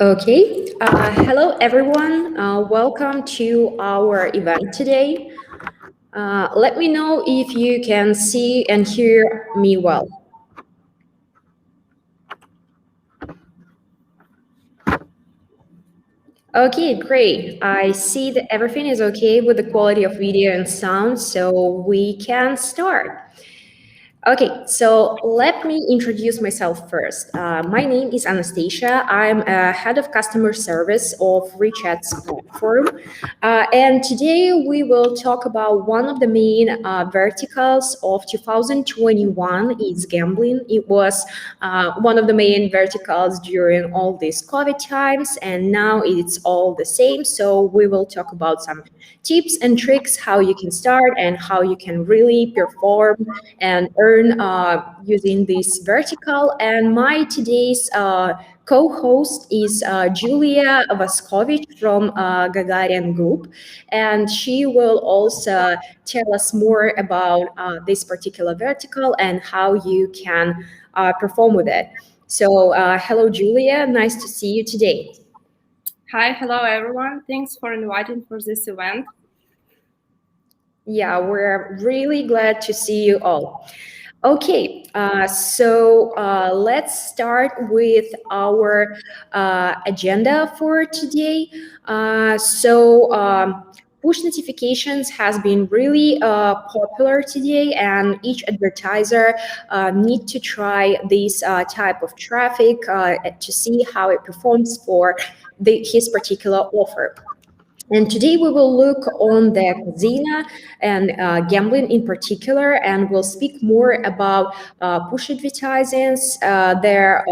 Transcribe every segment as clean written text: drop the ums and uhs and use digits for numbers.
Okay, hello everyone. Welcome to our event today. Let me know if you can see and hear me well. Okay, great. I see that everything is okay with the quality of video and sound, so we can start. Okay, so let me introduce myself first. My name is Anastasia. I'm a head of customer service of RichAds platform. And today we will talk about one of the main verticals of 2021 is gambling. It was one of the main verticals during all these COVID times, and now it's all the same. So we will talk about some tips and tricks, how you can start and how you can really perform and earn using this vertical. And my today's co-host is Julia Vaskovich from Gagarin Group, and she will also tell us more about this particular vertical and how you can perform with it. So, hello, Julia. Nice to see you today. Hi, hello everyone. Thanks for inviting for this event. Yeah, we're really glad to see you all. Okay, so let's start with our agenda for today. Push notifications has been really popular today, and each advertiser need to try this type of traffic to see how it performs for his particular offer. And today we will look on the casino and gambling in particular, and we'll speak more about push advertisements, their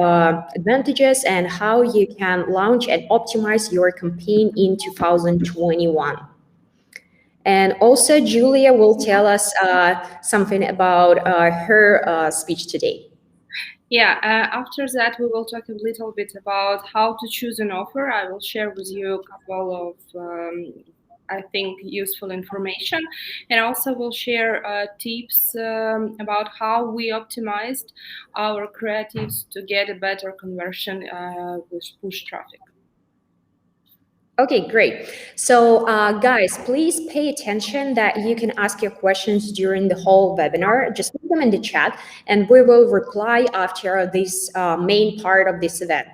advantages, and how you can launch and optimize your campaign in 2021. And also, Julia will tell us something about her speech today. Yeah, after that, we will talk a little bit about how to choose an offer. I will share with you a couple of, I think, useful information. And also, we'll share tips about how we optimized our creatives to get a better conversion with push traffic. Okay, great. So, guys, please pay attention that you can ask your questions during the whole webinar. Just put them in the chat, and we will reply after this main part of this event.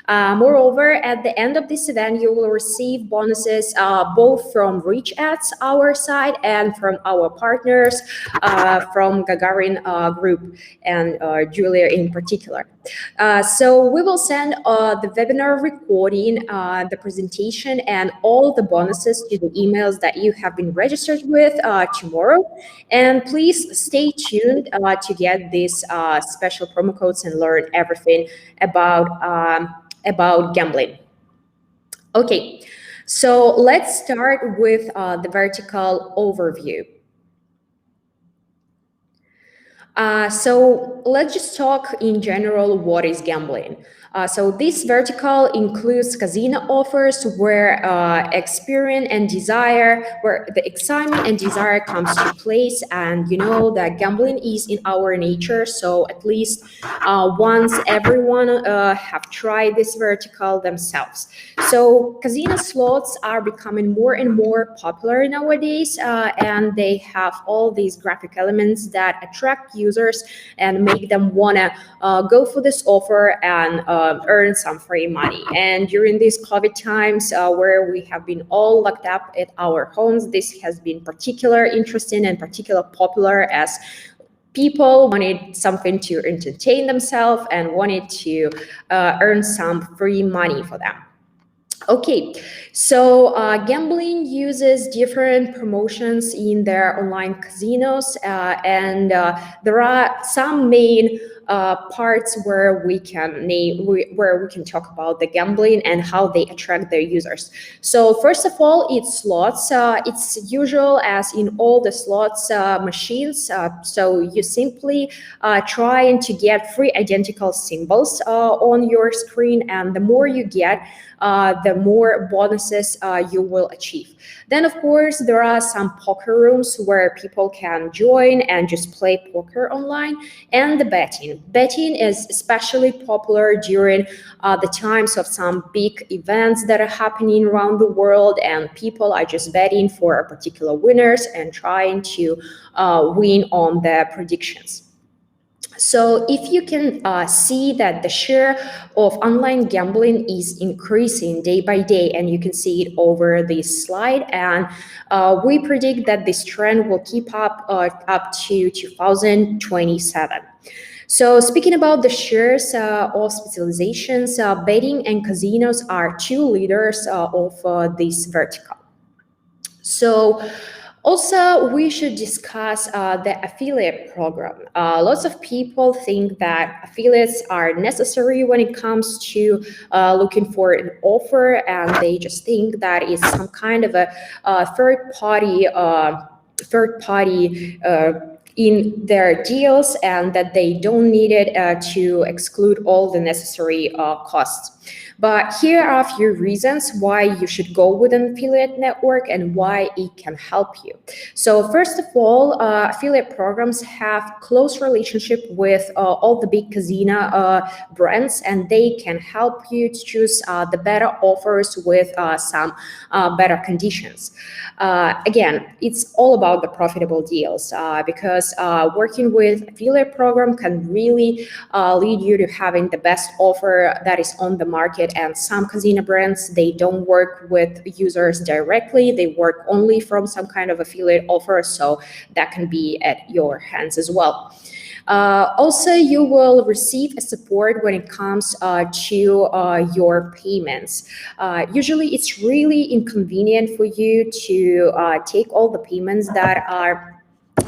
Moreover, at the end of this event, you will receive bonuses both from RichAds, our side, and from our partners from Gagarin Group and Julia in particular. So we will send the webinar recording, the presentation, and all the bonuses to the emails that you have been registered with tomorrow. And please stay tuned to get these special promo codes and learn everything about gambling. Okay, so let's start with the vertical overview. So let's just talk in general what is gambling. So this vertical includes casino offers where experience and desire, where the excitement and desire comes to place, and you know that gambling is in our nature. So at least once everyone have tried this vertical themselves. So casino slots are becoming more and more popular nowadays, and they have all these graphic elements that attract users and make them want to go for this offer and earn some free money. And during these COVID times where we have been all locked up at our homes, this has been particular interesting and particular popular as people wanted something to entertain themselves and wanted to earn some free money for them. Okay, so gambling uses different promotions in their online casinos, and there are some main parts where we can talk about the gambling and how they attract their users. So first of all, it's slots. It's usual as in all the slots machines. So you simply trying to get three identical symbols on your screen, and the more you get, the more bonuses you will achieve. Then, of course, there are some poker rooms where people can join and just play poker online, and the betting. betting. Betting is especially popular during the times of some big events that are happening around the world, and people are just betting for a particular winners and trying to win on their predictions. So if you can see that the share of online gambling is increasing day by day, and you can see it over this slide, and we predict that this trend will keep up to 2027. So speaking about the shares of specializations, betting and casinos are two leaders of this vertical. So also, we should discuss the affiliate program. Lots of people think that affiliates are necessary when it comes to looking for an offer, and they just think that it's some kind of a third party in their deals, and that they don't need it to exclude all the necessary costs. But here are a few reasons why you should go with an affiliate network and why it can help you. So first of all, affiliate programs have close relationship with all the big casino brands, and they can help you to choose the better offers with some better conditions. Again, it's all about the profitable deals because working with affiliate program can really lead you to having the best offer that is on the market. And some casino brands, they don't work with users directly, they work only from some kind of affiliate offer, so that can be at your hands as well. Also, you will receive a support when it comes to your payments. Usually, it's really inconvenient for you to take all the payments that are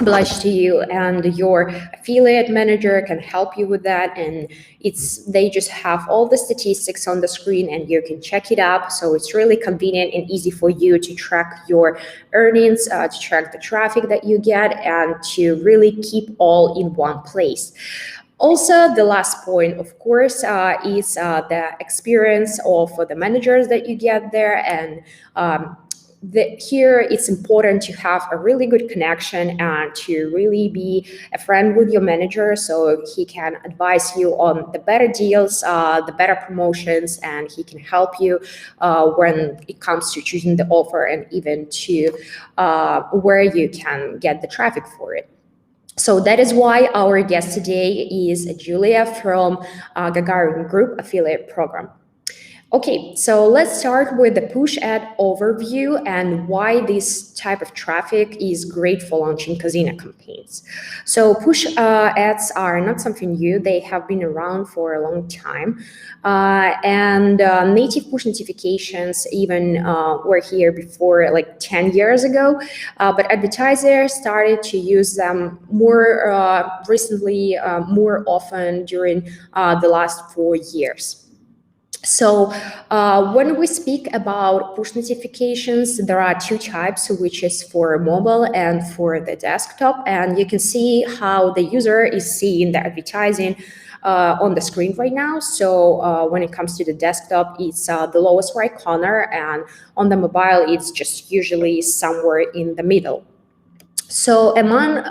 obliged to you, and your affiliate manager can help you with that, and they just have all the statistics on the screen and you can check it up. So it's really convenient and easy for you to track your earnings, to track the traffic that you get, and to really keep all in one place. Also, the last point, of course, is the experience of the managers that you get there, and here it's important to have a really good connection and to really be a friend with your manager, so he can advise you on the better deals, the better promotions, and he can help you when it comes to choosing the offer and even to where you can get the traffic for it. So that is why our guest today is Julia from Gagarin Group affiliate program. Okay, so let's start with the push ad overview and why this type of traffic is great for launching casino campaigns. So push ads are not something new. They have been around for a long time. And native push notifications even were here before, like 10 years ago. But advertisers started to use them more recently, more often during the last 4 years. So when we speak about push notifications, there are two types, which is for mobile and for the desktop. And you can see how the user is seeing the advertising on the screen right now. So when it comes to the desktop, it's the lowest right corner, and on the mobile, it's just usually somewhere in the middle. So among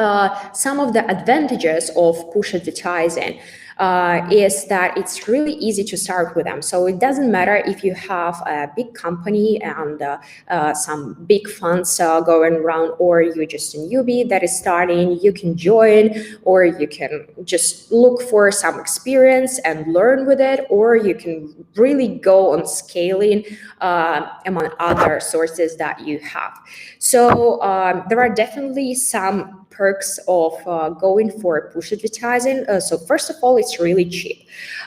some of the advantages of push advertising is that it's really easy to start with them. So it doesn't matter if you have a big company and some big funds going around, or you're just a newbie that is starting, you can join, or you can just look for some experience and learn with it, or you can really go on scaling among other sources that you have. So there are definitely some perks of going for push advertising. So first of all, it's really cheap.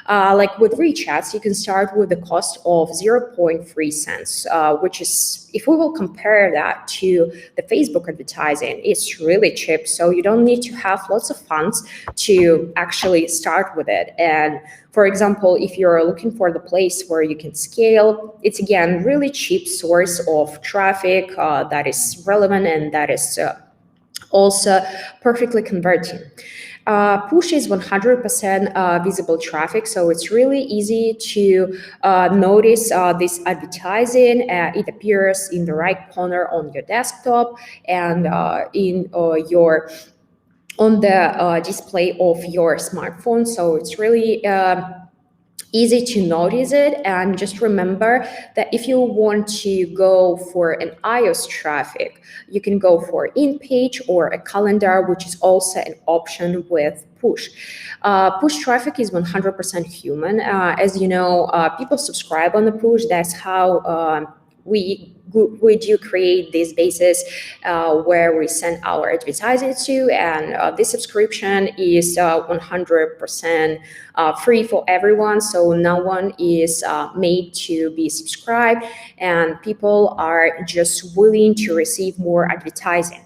Like with RichAds, you can start with the cost of 0.3 cents, which is, if we will compare that to the Facebook advertising, it's really cheap. So you don't need to have lots of funds to actually start with it. And for example, if you're looking for the place where you can scale, it's again really cheap source of traffic that is relevant and that is also perfectly converting. Push is 100% visible traffic, so it's really easy to notice this advertising. It appears in the right corner on your desktop and in your on the display of your smartphone. So it's really easy to notice it. And just remember that if you want to go for an iOS traffic, you can go for in-page or a calendar, which is also an option with push. Push traffic is 100% human. As you know, people subscribe on the push. That's how we do create these bases where we send our advertising to, and this subscription is 100% free for everyone, so no one is made to be subscribed, and people are just willing to receive more advertising.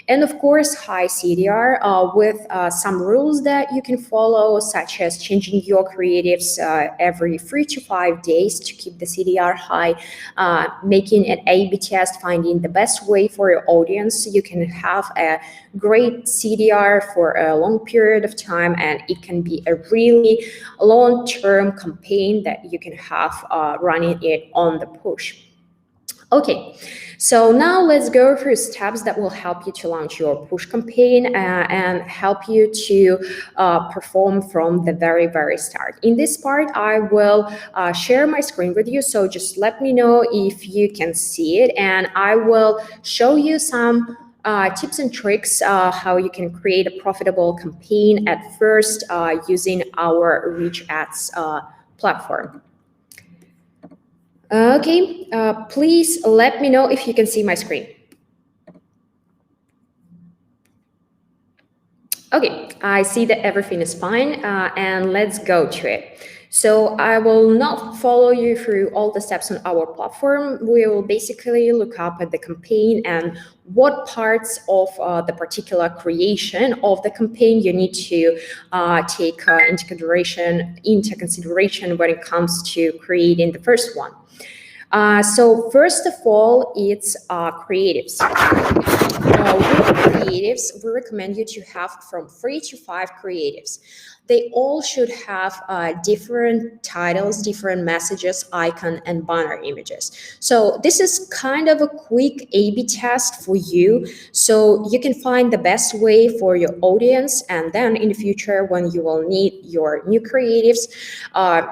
And of course, high CDR with some rules that you can follow, such as changing your creatives every 3 to 5 days to keep the CDR high, making an A/B test, finding the best way for your audience so you can have a great CDR for a long period of time, and it can be a really long-term campaign that you can have running it on the push. Okay, so now let's go through steps that will help you to launch your push campaign and help you to perform from the very, very start. In this part, I will share my screen with you, so just let me know if you can see it, and I will show you some tips and tricks how you can create a profitable campaign at first using our RichAds platform. Okay, please let me know if you can see my screen. Okay, I see that everything is fine, and let's go to it. So I will not follow you through all the steps on our platform. We will basically look up at the campaign and what parts of the particular creation of the campaign you need to take into consideration when it comes to creating the first one. So first of all, it's creatives. With creatives, we recommend you to have from 3 to 5 creatives. They all should have different titles, different messages, icon, and banner images. So this is kind of a quick A/B test for you, so you can find the best way for your audience, and then in the future, when you will need your new creatives,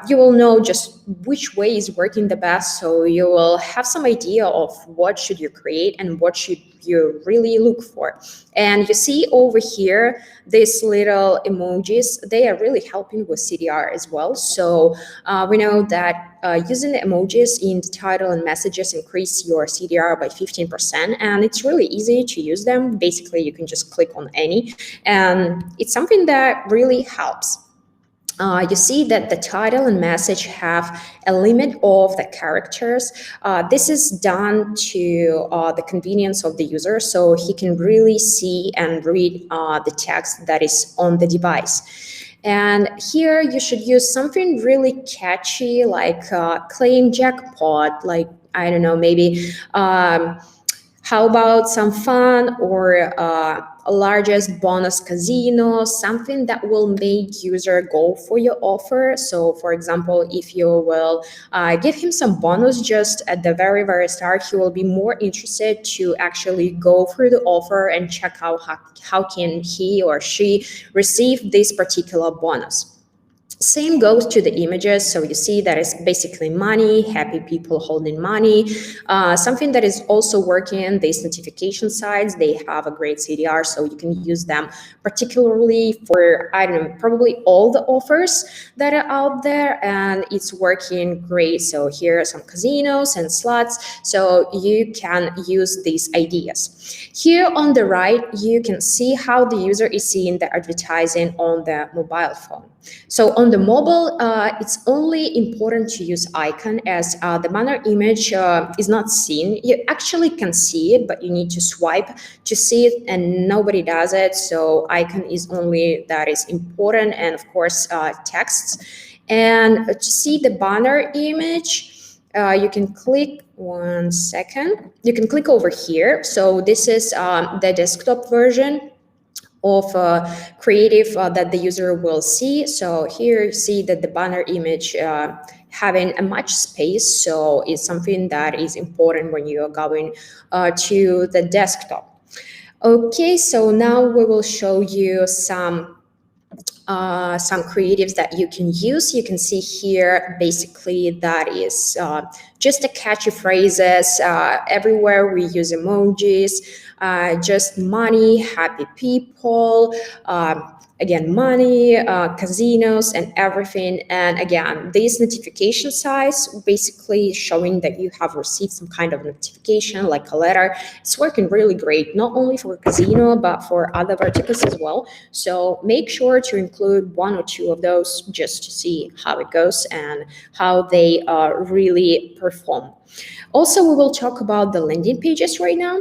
you will know just which way is working the best, so you will have some idea of what should you create and what should you really look for. And you see over here, these little emojis, they are really helping with CDR as well. So we know that using the emojis in the title and messages increase your CDR by 15%, and it's really easy to use them. Basically, you can just click on any, and it's something that really helps. You see that the title and message have a limit of the characters. This is done to the convenience of the user, so he can really see and read the text that is on the device. And here you should use something really catchy, like claim jackpot, like, I don't know, maybe how about some fun, or largest bonus casino, something that will make user go for your offer. So for example, if you will give him some bonus just at the very, very start, he will be more interested to actually go through the offer and check out how can he or she receive this particular bonus. Same goes to the images. So you see that is basically money, happy people holding money. Something that is also working, these notification sites, they have a great CDR, so you can use them particularly for, I don't know, probably all the offers that are out there, and it's working great. So here are some casinos and slots, so you can use these ideas. Here on the right, you can see how the user is seeing the advertising on the mobile phone. So on the mobile, it's only important to use icon, as the banner image is not seen. You actually can see it, but you need to swipe to see it, and nobody does it. So icon is only that is important, and of course texts. And to see the banner image, you can click, one second, you can click over here. So this is the desktop version of creative that the user will see. So here you see that the banner image having a much space, so it's something that is important when you are going to the desktop. Okay, so now we will show you some creatives that you can use. You can see here, basically, that is just a catchy phrases. Everywhere we use emojis, just money, happy people, again, money, casinos, and everything. And again, this notification size basically showing that you have received some kind of notification, like a letter. It's working really great, not only for casino, but for other verticals as well. So make sure to include one or two of those just to see how it goes and how they really perform. Also, we will talk about the landing pages right now.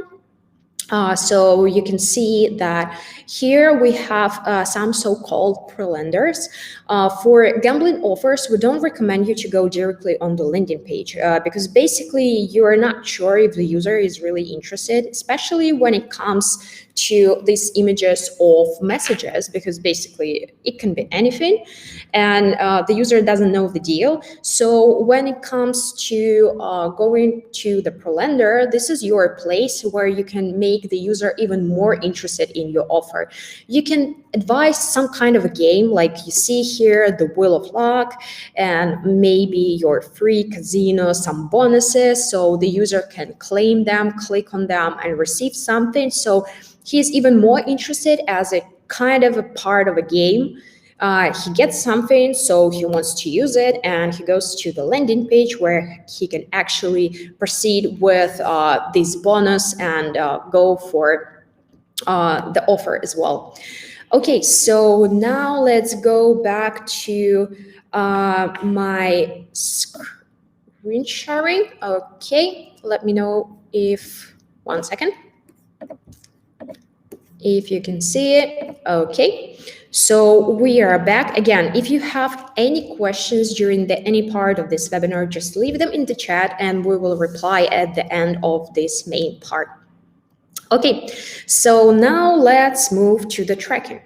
So you can see that here we have some so-called pre-lenders. For gambling offers, we don't recommend you to go directly on the landing page because basically you are not sure if the user is really interested, especially when it comes to these images of messages, because basically it can be anything and the user doesn't know the deal. So when it comes to going to the pre-lender, this is your place where you can make the user even more interested in your offer. You can advise some kind of a game, like you see here, the Wheel of Luck, and maybe your free casino, some bonuses, so the user can claim them, click on them, and receive something. So he's even more interested as a kind of a part of a game. He gets something, so he wants to use it, and he goes to the landing page where he can actually proceed with this bonus and go for the offer as well. Okay, so now let's go back to my screen sharing. Okay, let me know if, 1 second, if you can see it. Okay, so we are back again. If you have any questions during any part of this webinar, just leave them in the chat and we will reply at the end of this main part. Okay, so now let's move to the tracking.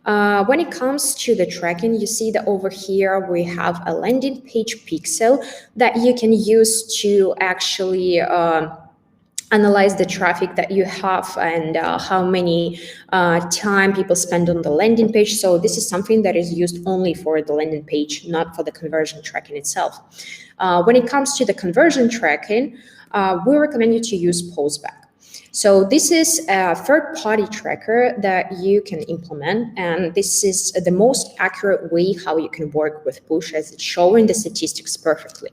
When it comes to the tracking, you see that over here we have a landing page pixel that you can use to actually analyze the traffic that you have and how many time people spend on the landing page. So this is something that is used only for the landing page, not for the conversion tracking itself. When it comes to the conversion tracking, we recommend you to use Postback. So this is a third-party tracker that you can implement, and this is the most accurate way how you can work with push, as it's showing the statistics perfectly.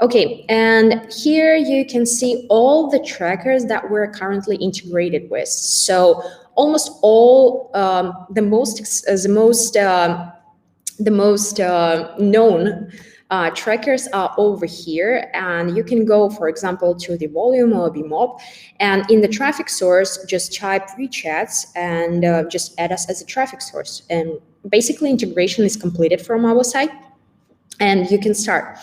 Okay, and here you can see all the trackers that we're currently integrated with. So almost all the most known trackers are over here, and you can go, for example, to the volume or BMOB, and in the traffic source, just type RichAds and just add us as a traffic source. And basically integration is completed from our side, and you can start.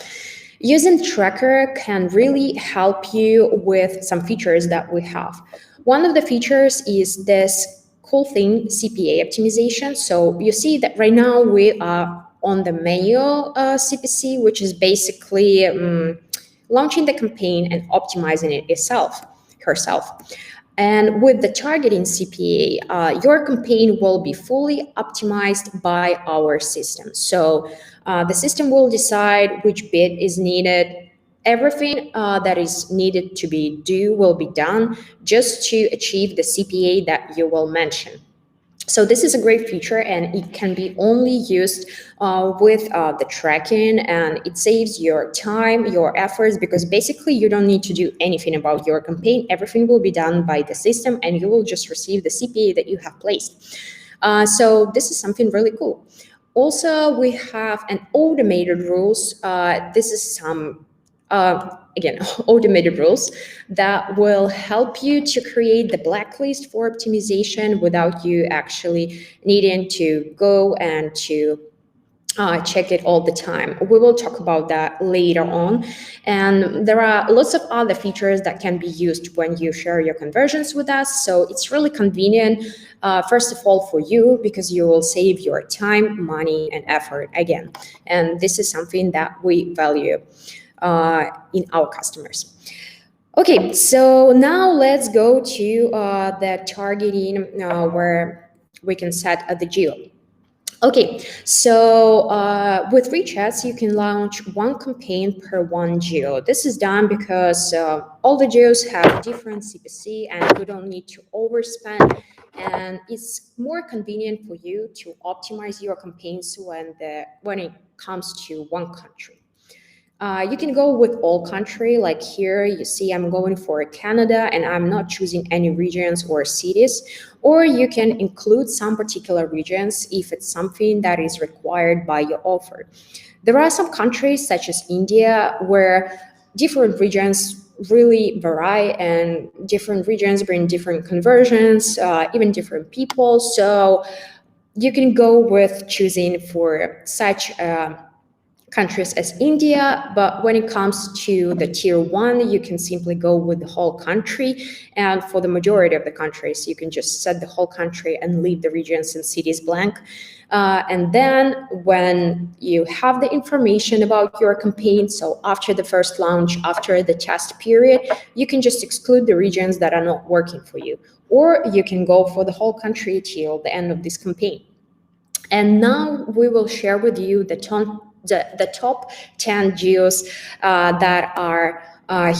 Using tracker can really help you with some features that we have. One of the features is this cool thing, CPA optimization. So you see that right now we are on the manual CPC, which is basically launching the campaign and optimizing it herself. And with the targeting CPA, your campaign will be fully optimized by our system. So the system will decide which bid is needed. Everything that is needed to be done will be done just to achieve the CPA that you will mention. So this is a great feature, and it can be only used with the tracking, and it saves your time, your efforts, because basically you don't need to do anything about your campaign. Everything will be done by the system, and you will just receive the CPA that you have placed. So this is something really cool. Also, we have an automated rules. This is some again, automated rules that will help you to create the blacklist for optimization without you actually needing to go and to check it all the time. We will talk about that later on. And there are lots of other features that can be used when you share your conversions with us. So it's really convenient, first of all, for you, because you will save your time, money, and effort again. And this is something that we value in our customers. Okay, so now let's go to the targeting where we can set the geo. Okay, so with RichAds, you can launch one campaign per one geo. This is done because all the geos have different CPC and you don't need to overspend. And it's more convenient for you to optimize your campaigns when it comes to one country. You can go with all country, like here you see I'm going for Canada and I'm not choosing any regions or cities, or you can include some particular regions if it's something that is required by your offer. There are some countries such as India where different regions really vary and different regions bring different conversions, even different people. So you can go with choosing for such countries as India, but when it comes to the tier one, you can simply go with the whole country. And for the majority of the countries, you can just set the whole country and leave the regions and cities blank. And then when you have the information about your campaign, so after the first launch, after the test period, you can just exclude the regions that are not working for you, or you can go for the whole country till the end of this campaign. And now we will share with you the top 10 geos that are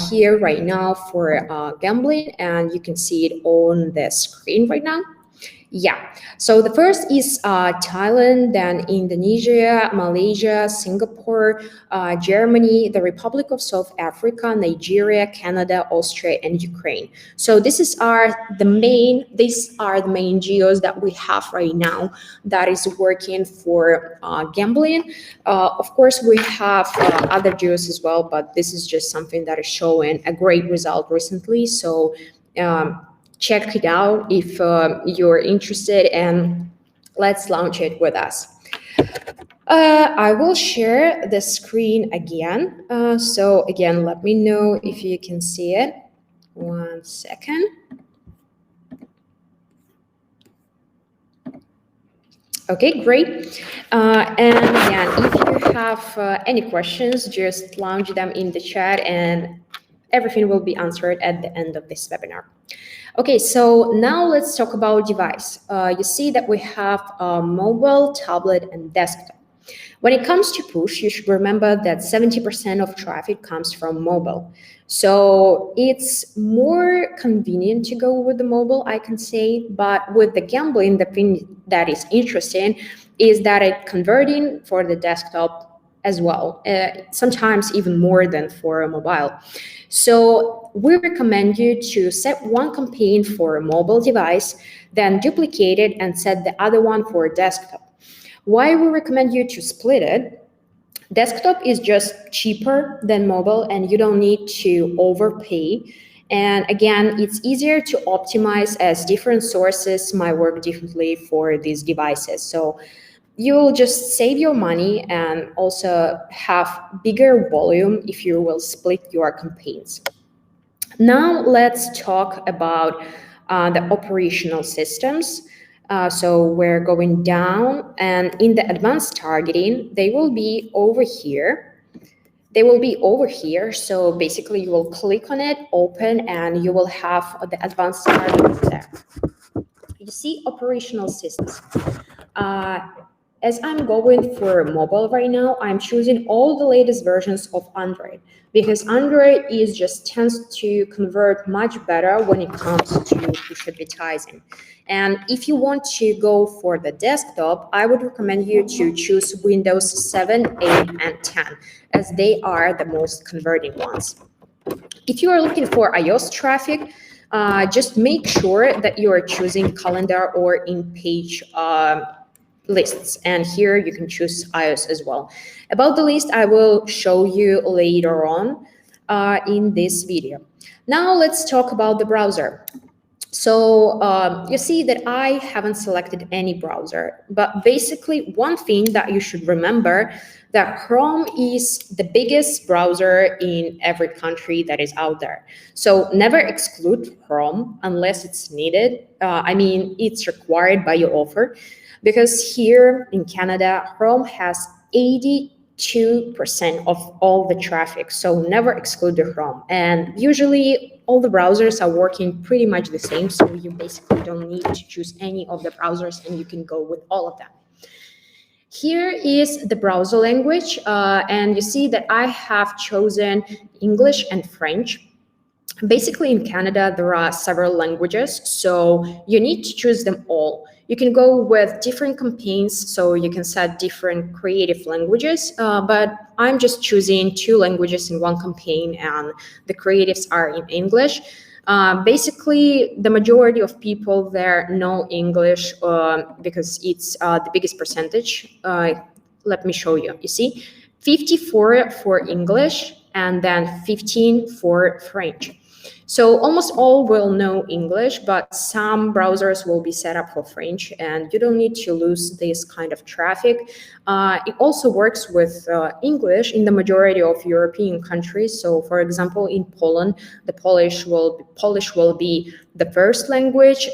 here right now for gambling, and you can see it on the screen right now. Yeah, so the first is Thailand, then Indonesia, Malaysia, Singapore, Germany, the Republic of South Africa, Nigeria, Canada, Austria, and Ukraine. So these are the main geos that we have right now that is working for gambling. Of course, we have other geos as well, but this is just something that is showing a great result recently. So check it out if you're interested, and let's launch it with us. I will share the screen again. So again, let me know if you can see it. 1 second. Okay, great. And again, if you have any questions, just launch them in the chat and everything will be answered at the end of this webinar. Okay, so now let's talk about device. You see that we have mobile, tablet, and desktop. When it comes to push, you should remember that 70% of traffic comes from mobile. So it's more convenient to go with the mobile, I can say, but with the gambling, the thing that is interesting is that it's converting for the desktop as well, sometimes even more than for a mobile. So we recommend you to set one campaign for a mobile device, then duplicate it and set the other one for a desktop. Why we recommend you to split it? Desktop is just cheaper than mobile and you don't need to overpay. And again, it's easier to optimize as different sources might work differently for these devices. So you'll just save your money and also have bigger volume if you will split your campaigns. Now let's talk about the operational systems. So we're going down, and in the advanced targeting, they will be over here. So basically you will click on it, open, and you will have the advanced targeting there. You see operational systems. As I'm going for mobile right now, I'm choosing all the latest versions of Android because Android tends to convert much better when it comes to push advertising. And if you want to go for the desktop, I would recommend you to choose Windows 7, 8, and 10 as they are the most converting ones. If you are looking for iOS traffic, just make sure that you are choosing calendar or in-page lists, and here you can choose iOS as well. About the list, I will show you later on in this video. Now let's talk about the browser. So you see that I haven't selected any browser, but basically one thing that you should remember that Chrome is the biggest browser in every country that is out there. So never exclude Chrome unless it's needed. It's required by your offer, because here in Canada, Chrome has 82 2% of all the traffic, so never exclude the Chrome. And usually all the browsers are working pretty much the same, so you basically don't need to choose any of the browsers and you can go with all of them. Here is the browser language, and you see that I have chosen English and French. Basically, in Canada, there are several languages, so you need to choose them all. You can go with different campaigns, so you can set different creative languages, but I'm just choosing 2 languages in one campaign, and the creatives are in English. Basically, the majority of people there know English because it's the biggest percentage. Let me show you. You see, 54 for English and then 15 for French. So almost all will know English, but some browsers will be set up for French, and you don't need to lose this kind of traffic. It also works with English in the majority of European countries. So, for example, in Poland, the Polish will be the first language.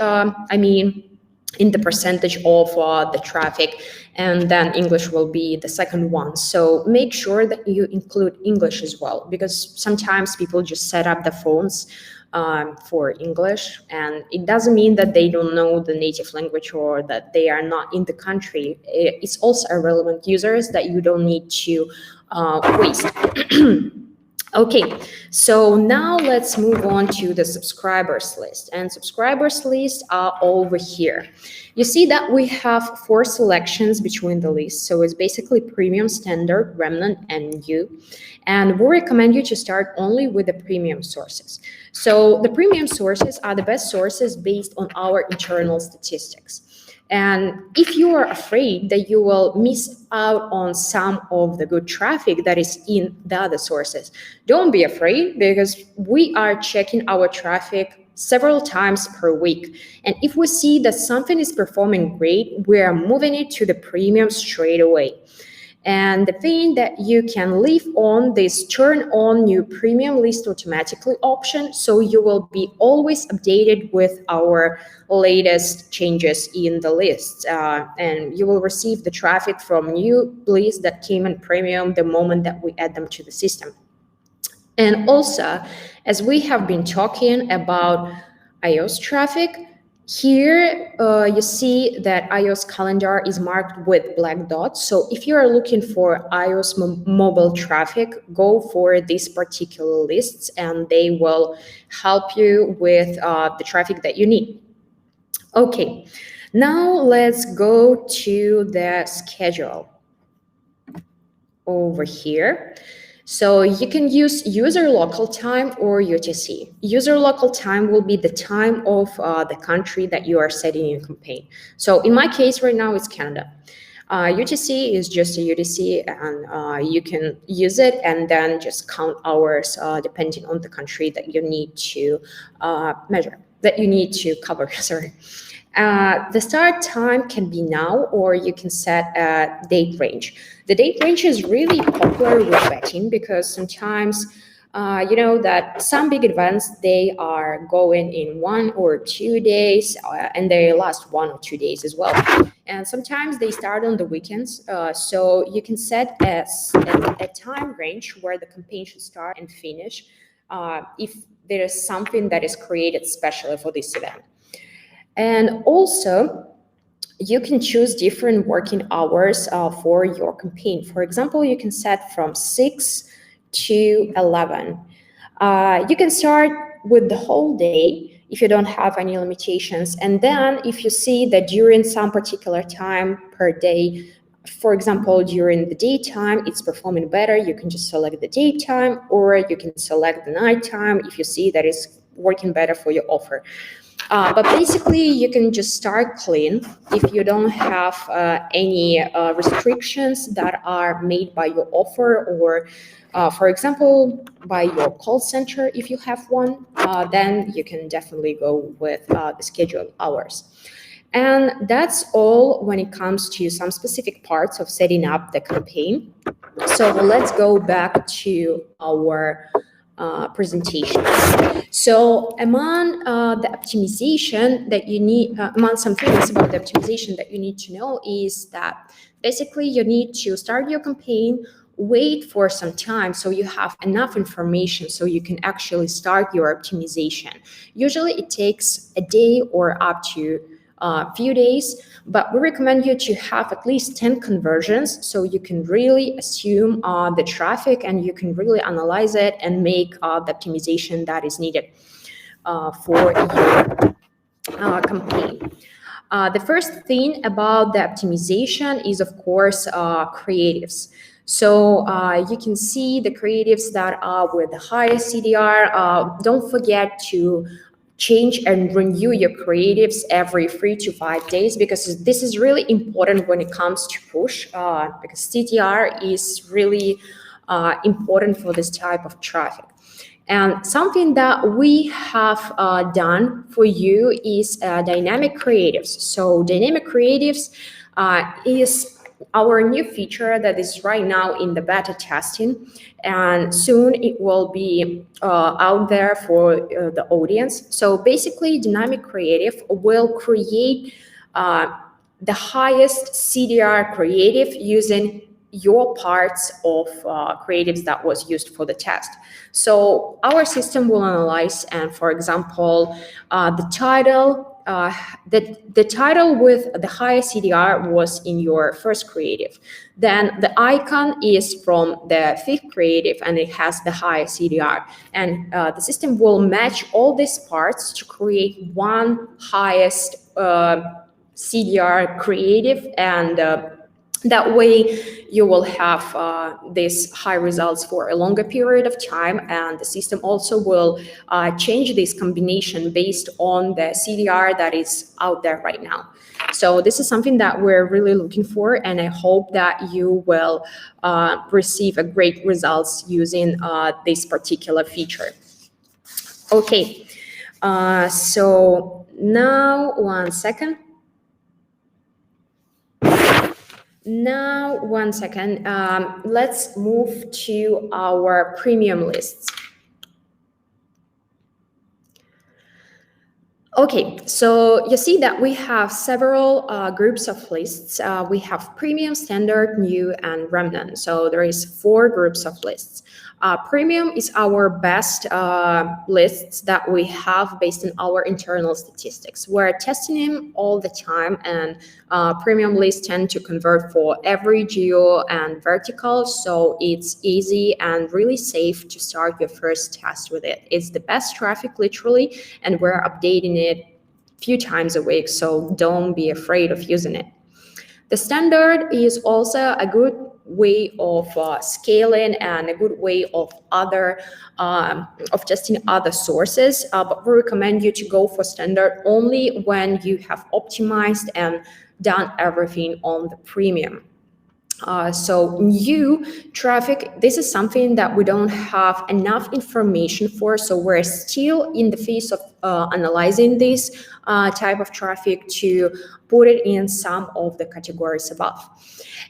In the percentage of the traffic, and then English will be the second one. So make sure that you include English as well, because sometimes people just set up the phones for English, and it doesn't mean that they don't know the native language or that they are not in the country. It's also irrelevant users that you don't need to waste. Okay, so now let's move on to the subscribers list, and subscribers list are over here. You see that we have 4 selections between the lists, so it's basically premium, standard, remnant, and new. And we recommend you to start only with the premium sources. So the premium sources are the best sources based on our internal statistics. And if you are afraid that you will miss out on some of the good traffic that is in the other sources, don't be afraid, because we are checking our traffic several times per week. And if we see that something is performing great, we are moving it to the premium straight away. And the thing that you can leave on this turn on new premium list automatically option, so you will be always updated with our latest changes in the list, and you will receive the traffic from new lists that came in premium the moment that we add them to the system. And also, as we have been talking about iOS traffic, here you see that iOS calendar is marked with black dots. So if you are looking for iOS mobile traffic, go for these particular lists and they will help you with the traffic that you need. Okay, now let's go to the schedule over here. So you can use user local time or UTC. User local time will be the time of the country that you are setting in campaign. So in my case right now, it's Canada. UTC is just a UTC, and you can use it and then just count hours depending on the country that you need to measure, that you need to cover, sorry. The start time can be now, or you can set a date range. The date range is really popular with betting because sometimes you know that some big events, they are going in 1 or 2 days and they last 1 or 2 days as well. And sometimes they start on the weekends. So you can set a time range where the campaign should start and finish if there is something that is created specially for this event. And also, you can choose different working hours for your campaign. For example, you can set from 6 to 11. You can start with the whole day if you don't have any limitations. And then if you see that during some particular time per day, for example, during the daytime, it's performing better, you can just select the daytime, or you can select the nighttime if you see that it's working better for your offer. But basically, you can just start clean if you don't have any restrictions that are made by your offer, or, for example, by your call center. If you have one, then you can definitely go with the scheduled hours. And that's all when it comes to some specific parts of setting up the campaign. So let's go back to our presentation. So among the optimization that you need, among some things about the optimization that you need to know is that basically you need to start your campaign wait for some time so you have enough information so you can actually start your optimization. Usually it takes a day or up to a few days, but we recommend you to have at least 10 conversions so you can really assume the traffic and you can really analyze it and make the optimization that is needed for your campaign. The first thing about the optimization is, of course, creatives. So you can see the creatives that are with the highest CDR. Don't forget to change and renew your creatives every 3 to 5 days, because this is really important when it comes to push, because CTR is really important for this type of traffic. And something that we have done for you is dynamic creatives. So dynamic creatives is our new feature that is right now in the beta testing, and soon it will be out there for the audience. So basically, dynamic creative will create the highest CDR creative using your parts of creatives that was used for the test. So our system will analyze, and for example, the title, the title with the highest CDR was in your first creative. Then the icon is from the fifth creative and it has the highest CDR. And the system will match all these parts to create one highest CDR creative, and that way you will have these high results for a longer period of time, and the system also will change this combination based on the CDR that is out there right now. So this is something that we're really looking for, and I hope that you will receive a great results using this particular feature. Okay, so now one second. Let's move to our premium lists. Okay, so you see that we have several groups of lists. We have premium, standard, new, and remnant. So there is 4 groups of lists. Premium is our best lists that we have based on our internal statistics. We're testing them all the time, and premium lists tend to convert for every geo and vertical, so it's easy and really safe to start your first test with it. It's the best traffic, literally, and we're updating it a few times a week, so don't be afraid of using it. The standard is also a good way of scaling and a good way of testing other sources, but we recommend you to go for standard only when you have optimized and done everything on the premium. So new traffic, this is something that we don't have enough information for, so we're still in the phase of analyzing this type of traffic to put it in some of the categories above.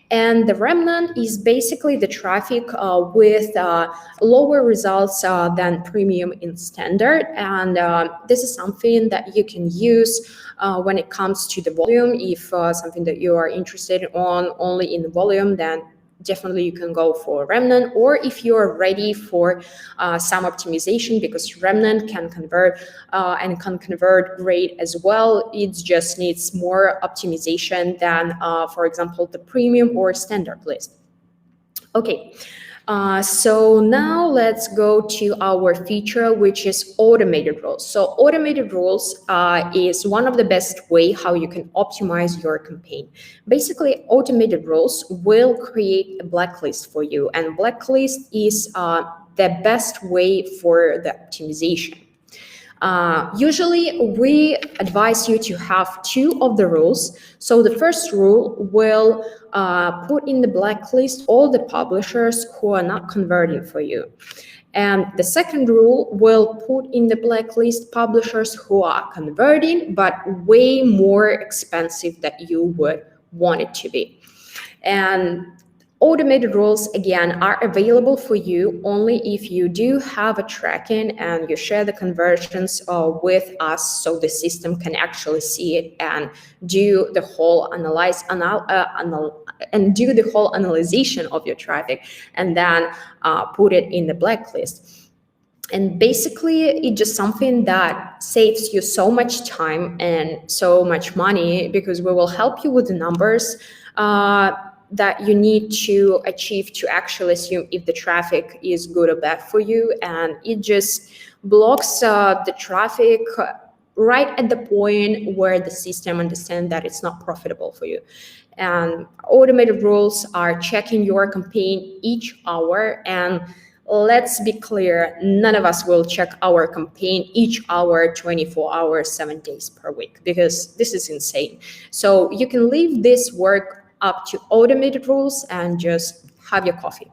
And the remnant is basically the traffic with lower results than premium in standard, and this is something that you can use when it comes to the volume. If something that you are interested on only in the volume, then definitely you can go for remnant. Or if you're ready for some optimization, because remnant can convert and can convert great as well, it just needs more optimization than, for example, the premium or standard list. Okay. So now let's go to our feature, which is automated rules. So automated rules is one of the best way how you can optimize your campaign. Basically, automated rules will create a blacklist for you, and blacklist is the best way for the optimization. Usually we advise you to have 2 of the rules. So the first rule will put in the blacklist all the publishers who are not converting for you. And the second rule will put in the blacklist publishers who are converting, but way more expensive than you would want it to be. And Automated rules, again, are available for you only if you do have a tracking and you share the conversions with us, so the system can actually see it and do the whole do the whole analyzation of your traffic, and then put it in the blacklist. And basically, it's just something that saves you so much time and so much money, because we will help you with the numbers that you need to achieve to actually assume if the traffic is good or bad for you. And it just blocks the traffic right at the point where the system understands that it's not profitable for you. And automated rules are checking your campaign each hour. And let's be clear, none of us will check our campaign each hour, 24 hours, 7 days per week, because this is insane. So you can leave this work up to automated rules and just have your coffee.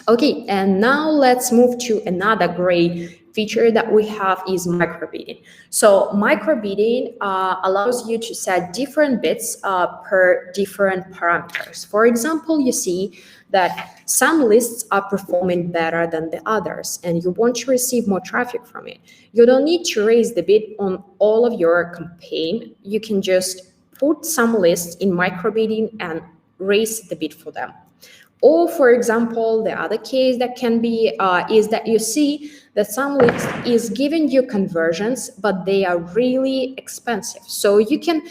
Okay, and now let's move to another great feature that we have is microbidding. So microbidding allows you to set different bids per different parameters. For example, you see that some lists are performing better than the others and you want to receive more traffic from it. You don't need to raise the bid on all of your campaign. You can just put some lists in microbidding and raise the bid for them. Or, for example, the other case that can be is that you see that some list is giving you conversions, but they are really expensive. So you can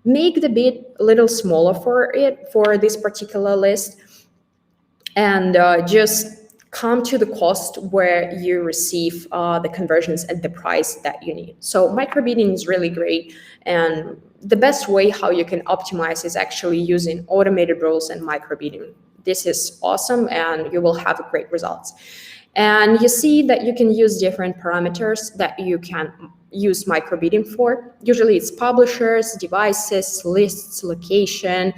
make the bid a little smaller for this particular list, and just come to the cost where you receive the conversions at the price that you need. So microbidding is really great, and the best way how you can optimize is actually using automated rules and microbidding. This is awesome, and you will have great results. And you see that you can use different parameters that you can use microbidding for. Usually it's publishers, devices, lists, location,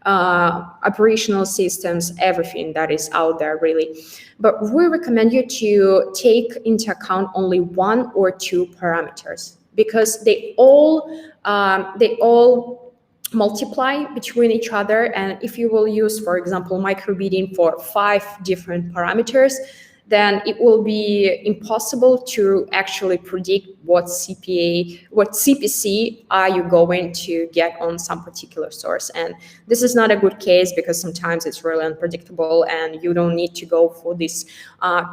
operational systems, everything that is out there really. But we recommend you to take into account only 1 or 2 parameters, because they all multiply between each other. And if you will use, for example, microbidding for 5 different parameters, then it will be impossible to actually predict what CPC are you going to get on some particular source. And this is not a good case, because sometimes it's really unpredictable and you don't need to go for this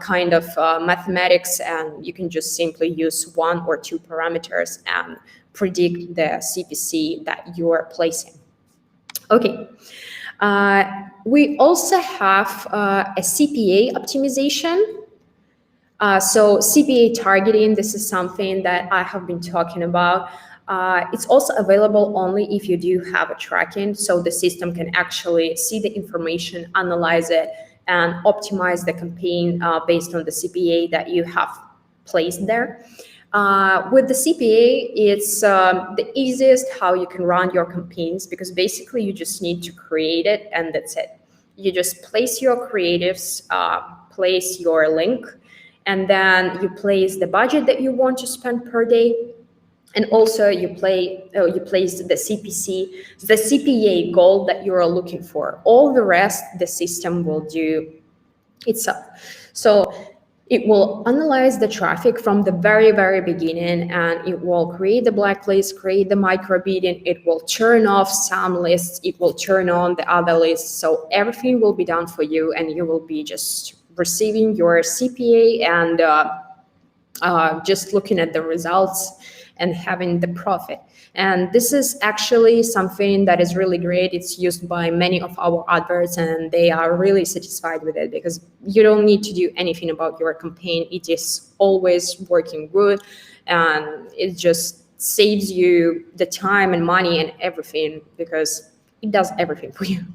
kind of mathematics, and you can just simply use 1 or 2 parameters and predict the CPC that you are placing. Okay. We also have a CPA optimization. So CPA targeting, this is something that I have been talking about. It's also available only if you do have a tracking, so the system can actually see the information, analyze it, and optimize the campaign based on the CPA that you have placed there. With the CPA, it's the easiest how you can run your campaigns, because basically you just need to create it and that's it. You just place your creatives, place your link, and then you place the budget that you want to spend per day. And also you place the CPA goal that you are looking for. All the rest, the system will do itself. So it will analyze the traffic from the very, very beginning, and it will create the blacklist, create the microbidding. It will turn off some lists. It will turn on the other lists. So everything will be done for you, and you will be just receiving your CPA and just looking at the results and having the profit. And this is actually something that is really great. It's used by many of our adverts, and they are really satisfied with it, because you don't need to do anything about your campaign. It is always working good, and it just saves you the time and money and everything, because it does everything for you.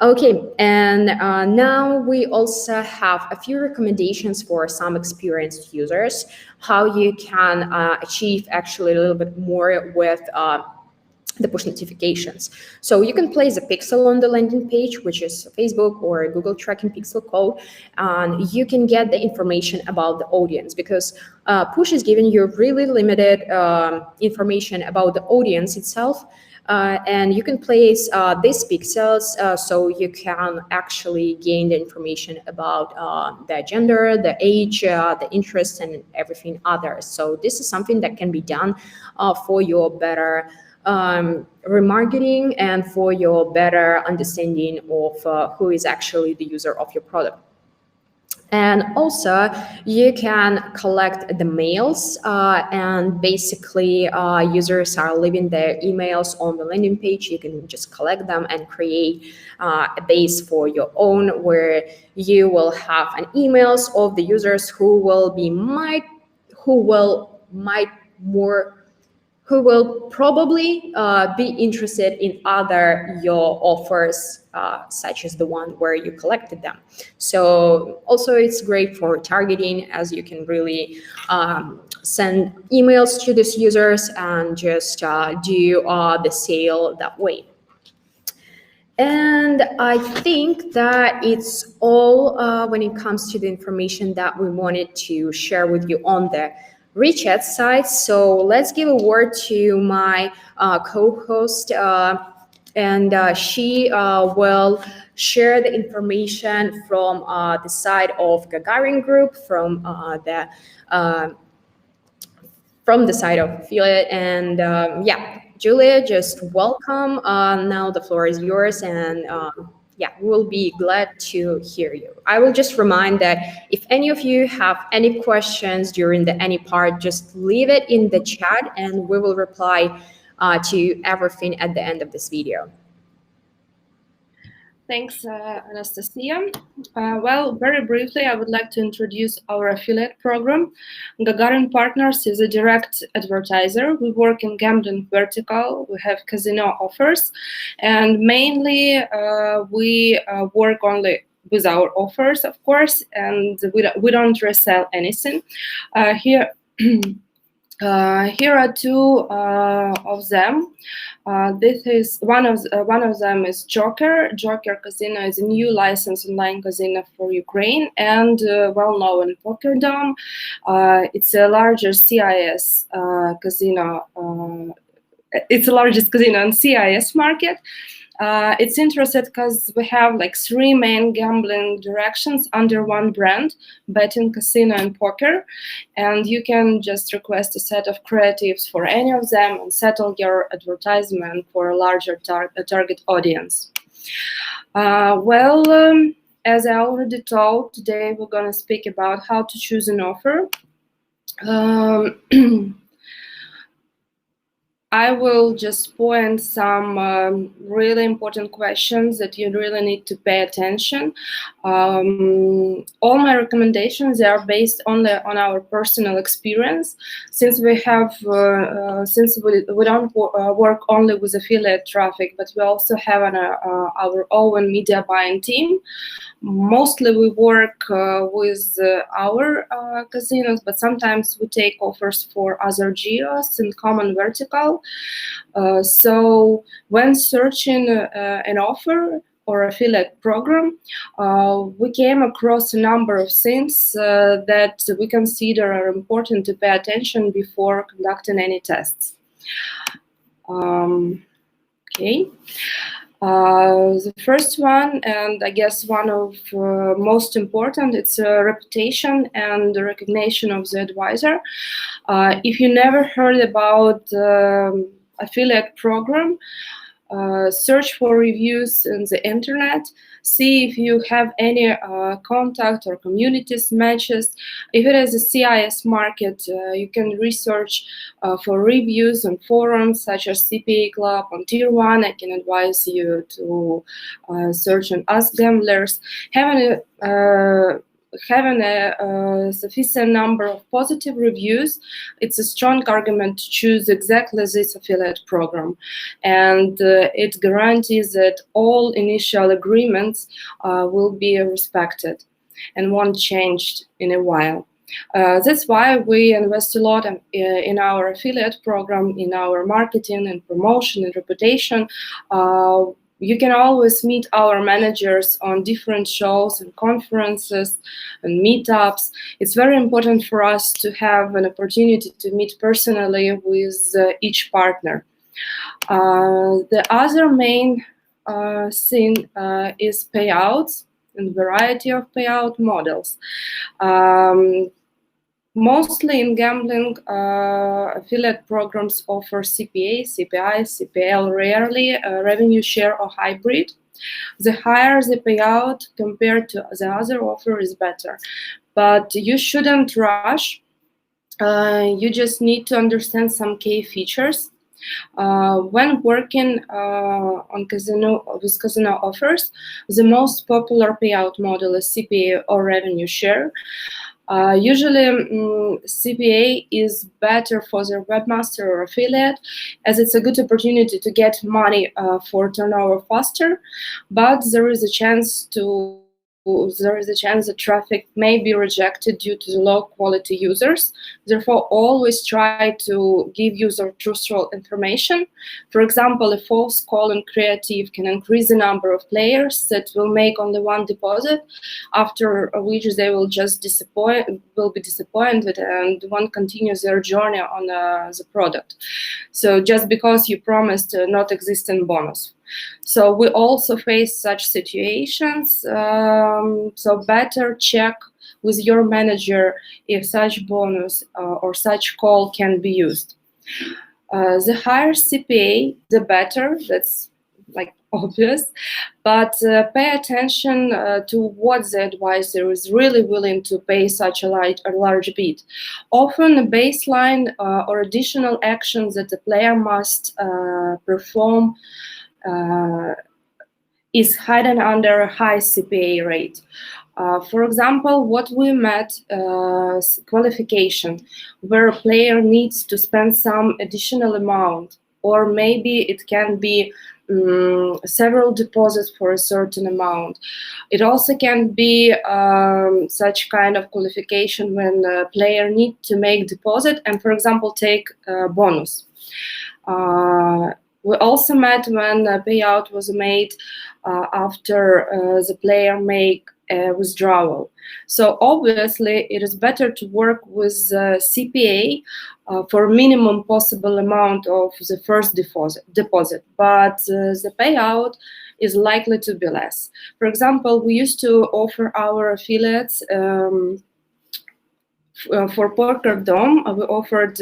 Okay, and now we also have a few recommendations for some experienced users, how you can achieve actually a little bit more with the push notifications. So you can place a pixel on the landing page, which is Facebook or Google tracking pixel code, and you can get the information about the audience, because push is giving you really limited information about the audience itself. And you can place these pixels so you can actually gain the information about the gender, the age, the interests, and everything others. So this is something that can be done for your better remarketing and for your better understanding of who is actually the user of your product. And also, you can collect the mails, and basically, users are leaving their emails on the landing page. You can just collect them and create a base for your own, where you will have an emails of the users who will probably be interested in other your offers, such as the one where you collected them. So also it's great for targeting, as you can really send emails to these users and just do the sale that way. And I think that it's all when it comes to the information that we wanted to share with you on the RichAds site. So let's give a word to my co-host, and she will share the information from the side of Gagarin Group, from the side of affiliate. And yeah, Julia, just welcome. Now the floor is yours, and yeah, we'll be glad to hear you. I will just remind that if any of you have any questions during the any part, just leave it in the chat and we will reply to everything at the end of this video. Thanks, Anastasia. Well, very briefly, I would like to introduce our affiliate program. Gagarin Partners is a direct advertiser. We work in gambling vertical. We have casino offers, and mainly we work only with our offers, of course, and we don't resell anything. Here are two of them. This is one of them is Joker. Joker Casino is a new licensed online casino for Ukraine and well known in Pokerdom. It's a larger CIS casino. It's the largest casino in CIS market. It's interesting because we have like three main gambling directions under one brand: betting, casino, and poker. And you can just request a set of creatives for any of them and settle your advertisement for a larger target audience. As I already told, today we're going to speak about how to choose an offer. I will just point some really important questions that you really need to pay attention. All my recommendations are based on our personal experience, since we have we don't work only with affiliate traffic, but we also have our own media buying team. Mostly we work with our casinos, but sometimes we take offers for other geos in common vertical. So when searching an offer or affiliate program, we came across a number of things that we consider are important to pay attention before conducting any tests. Okay. The first one, and I guess one of most important, it's reputation and the recognition of the advisor. If you never heard about affiliate program, search for reviews in the internet, see if you have any contact or communities matches. If it is a CIS market, you can research for reviews on forums such as CPA Club on Tier 1. I can advise you to search on Ask Gamblers. Having a sufficient number of positive reviews, it's a strong argument to choose exactly this affiliate program. And it guarantees that all initial agreements will be respected and won't change in a while. That's why we invest a lot in our affiliate program, in our marketing and promotion and reputation. You can always meet our managers on different shows and conferences and meetups. It's very important for us to have an opportunity to meet personally with each partner. The other main thing is payouts and variety of payout models. Mostly in gambling, affiliate programs offer CPA, CPI, CPL, rarely revenue share or hybrid. The higher the payout compared to the other offer is better. But you shouldn't rush. You just need to understand some key features. When working with casino offers, the most popular payout model is CPA or revenue share. Usually, CPA is better for the webmaster or affiliate, as it's a good opportunity to get money for turnover faster, but there is a chance that traffic may be rejected due to the low quality users. Therefore, always try to give user truthful information. For example, a false call and creative can increase the number of players that will make only one deposit, after which they will be disappointed and won't continue their journey on the product. So just because you promised a not existent bonus. So we also face such situations. So better check with your manager if such bonus or such call can be used. The higher CPA, the better. That's like obvious, but pay attention to what the advisor is really willing to pay such a large bid. Often a baseline or additional actions that the player must perform is hidden under a high CPA rate. For example, what we met qualification, where a player needs to spend some additional amount, or maybe it can be several deposits for a certain amount. It also can be such kind of qualification when a player needs to make deposit and, for example, take a bonus. We also met when a payout was made after the player make a withdrawal. So obviously, it is better to work with CPA for minimum possible amount of the first deposit, but the payout is likely to be less. For example, we used to offer our affiliates for Poker Dome, we offered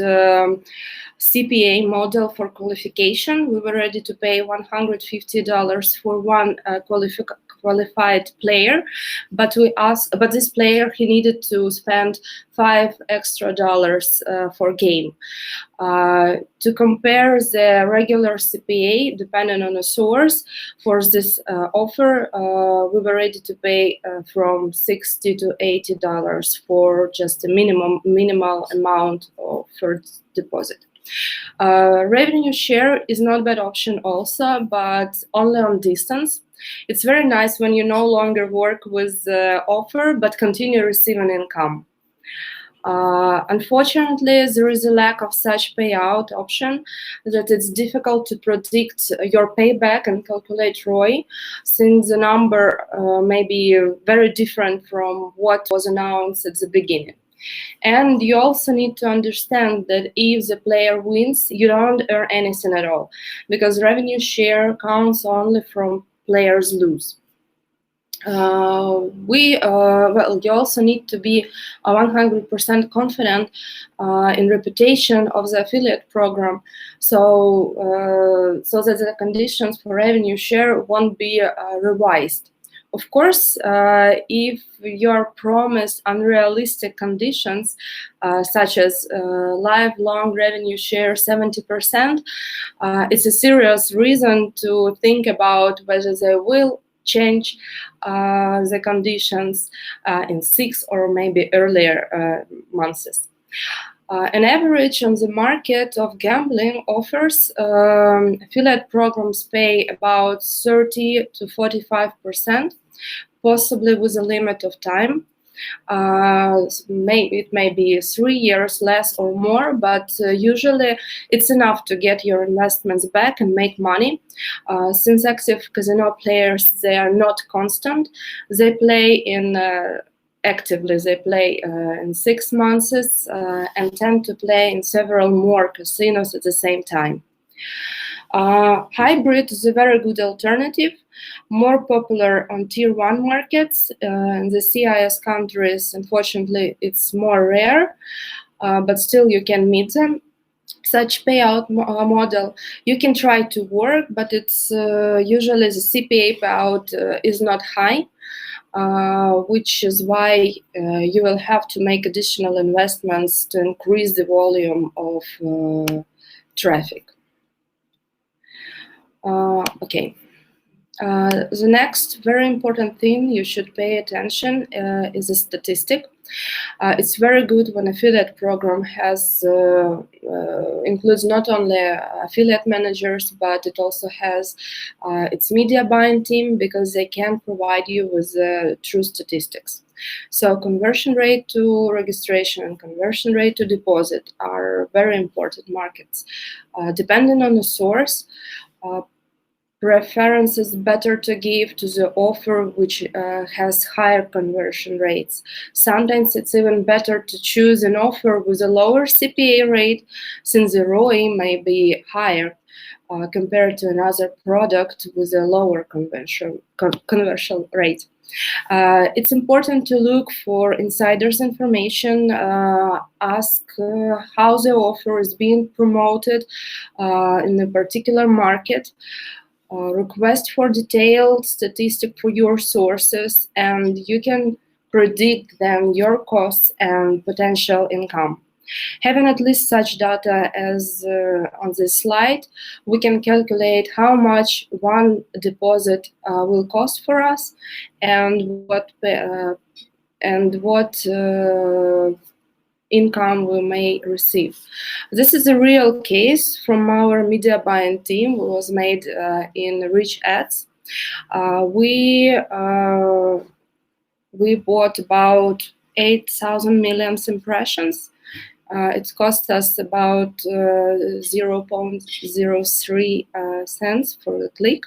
CPA model for qualification. We were ready to pay $150 for one qualified player, but this player, he needed to spend $5 extra for game. To compare the regular CPA, depending on the source, for this offer, we were ready to pay from $60 to $80 for just a minimal amount of first deposit. Revenue share is not a bad option also, but only on distance. It's very nice when you no longer work with the offer, but continue receiving income. Unfortunately, there is a lack of such payout option that it's difficult to predict your payback and calculate ROI, since the number may be very different from what was announced at the beginning. And you also need to understand that if the player wins, you don't earn anything at all, because revenue share counts only from players lose. You also need to be 100% confident in reputation of the affiliate program, so that the conditions for revenue share won't be revised. Of course, if you're promised unrealistic conditions, such as lifelong revenue share 70%, it's a serious reason to think about whether they will change the conditions in 6 or maybe earlier months. An average on the market of gambling offers, affiliate programs pay about 30 to 45%, possibly with a limit of time. It may be 3 years less or more, but usually it's enough to get your investments back and make money. Since active casino players, they are not constant. They play actively. They play in 6 months and tend to play in several more casinos at the same time. Hybrid is a very good alternative, more popular on tier 1 markets. In the CIS countries, unfortunately, it's more rare, but still you can meet them. Such payout model, you can try to work, but it's usually the CPA payout is not high, which is why you will have to make additional investments to increase the volume of traffic. Okay. The next very important thing you should pay attention is a statistic. It's very good when affiliate program has includes not only affiliate managers, but it also has its media buying team, because they can provide you with true statistics. So conversion rate to registration and conversion rate to deposit are very important markets. Depending on the source, preference is better to give to the offer which has higher conversion rates. Sometimes it's even better to choose an offer with a lower CPA rate, since the ROI may be higher compared to another product with a lower conversion rate. It's important to look for insiders information, ask how the offer is being promoted in a particular market. Request for detailed statistic for your sources, and you can predict then your costs and potential income. Having at least such data as on this slide, we can calculate how much one deposit will cost for us, and what income we may receive. This is a real case from our media buying team. It was made in RichAds. We bought about 8,000 million impressions. It cost us about 0.03 cents for the click.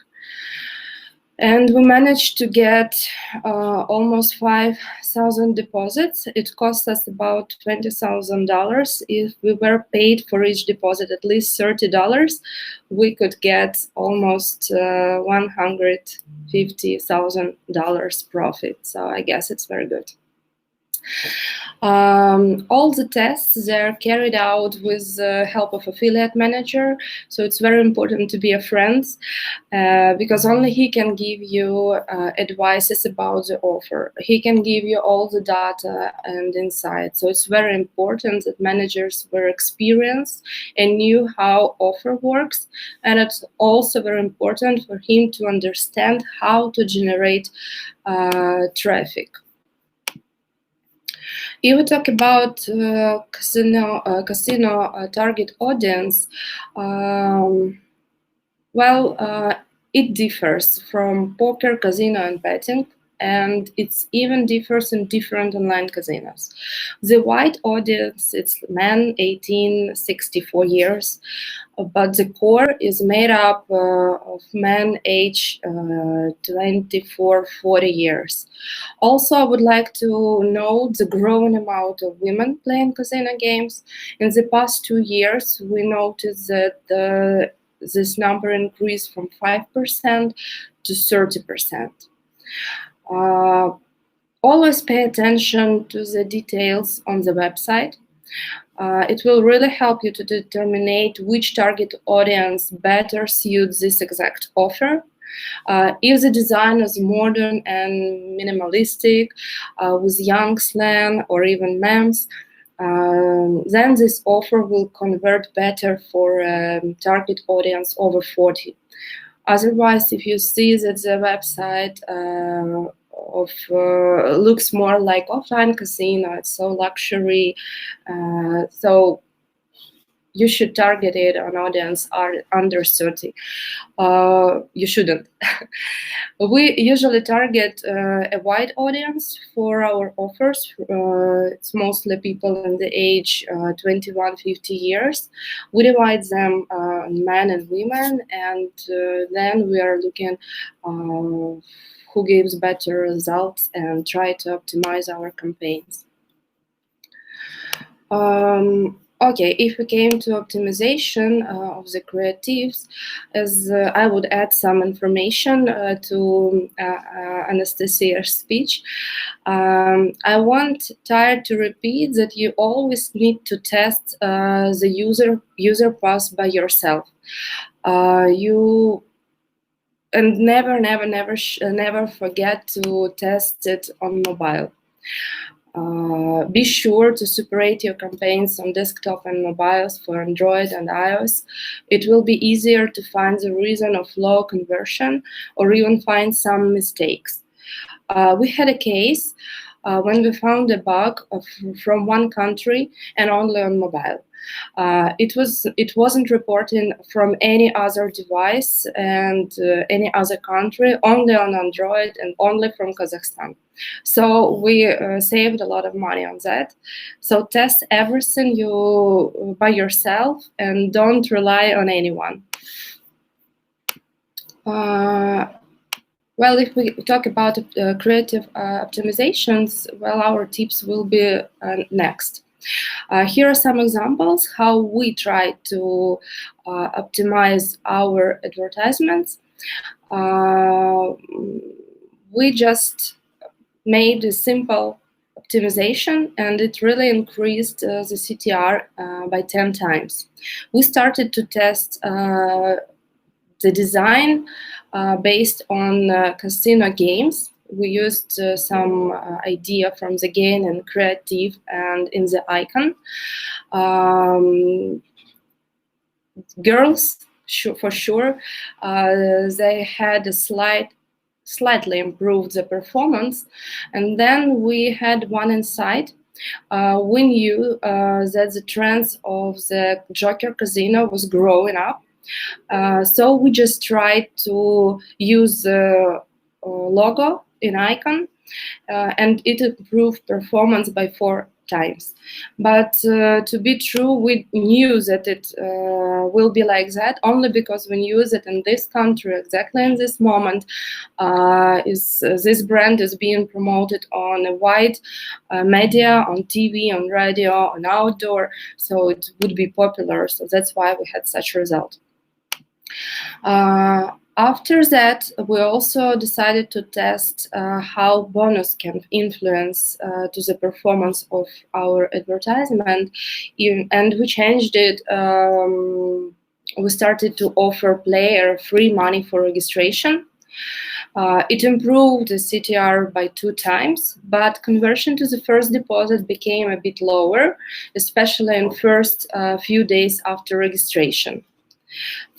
And we managed to get almost 5,000 deposits. It cost us about $20,000. If we were paid for each deposit at least $30, we could get almost $150,000 profit. So I guess it's very good. All the tests, they're carried out with the help of affiliate manager, so it's very important to be a friend, because only he can give you advices about the offer. He can give you all the data and insights, so it's very important that managers were experienced and knew how offer works, and it's also very important for him to understand how to generate traffic. If we talk about casino target audience, it differs from poker, casino, and betting, and it even differs in different online casinos. The wide audience, it's men 18-64 years, but the core is made up of men age 24-40 years. Also, I would like to note the growing amount of women playing casino games. In the past 2 years, we noticed that this number increased from 5% to 30%. Always pay attention to the details on the website. It will really help you to determine which target audience better suits this exact offer. If the design is modern and minimalistic, with young slang or even memes, then this offer will convert better for target audience over 40. Otherwise, if you see that the website looks more like offline casino, it's so luxury, so you should target it on audience are under 30. You shouldn't. We usually target a wide audience for our offers. It's mostly people in the age 21-50 years. We divide them men and women, and then we are looking who gives better results and try to optimize our campaigns. Okay, if we came to optimization of the creatives, as I would add some information to Anastasia's speech, I want Tyre to repeat that you always need to test the user path by yourself. And never forget to test it on mobile. Be sure to separate your campaigns on desktop and mobiles for Android and iOS. It will be easier to find the reason of low conversion or even find some mistakes. We had a case when we found a bug from one country and only on mobile. It wasn't reported from any other device and any other country, only on Android and only from Kazakhstan. So we saved a lot of money on that. So test everything by yourself and don't rely on anyone. Well, if we talk about creative optimizations, well, our tips will be next. Here are some examples how we try to optimize our advertisements. We just made a simple optimization and it really increased the CTR by 10 times. We started to test the design based on casino games. We used some idea from the game and creative and in the icon. Girls, for sure, they had a slightly improved the performance. And then we had one insight. We knew that the trends of the Joker Casino was growing up. So we just tried to use the logo in icon and it improved performance by 4 times. But to be true, we knew that it will be like that only because we use it in this country exactly in this moment. This brand is being promoted on a wide media, on TV, on radio, on outdoor, so it would be popular. So that's why we had such a result. After that, we also decided to test how bonus can influence to the performance of our advertisement, and we changed it. We started to offer player free money for registration. It improved the CTR by 2 times, but conversion to the first deposit became a bit lower, especially in first few days after registration.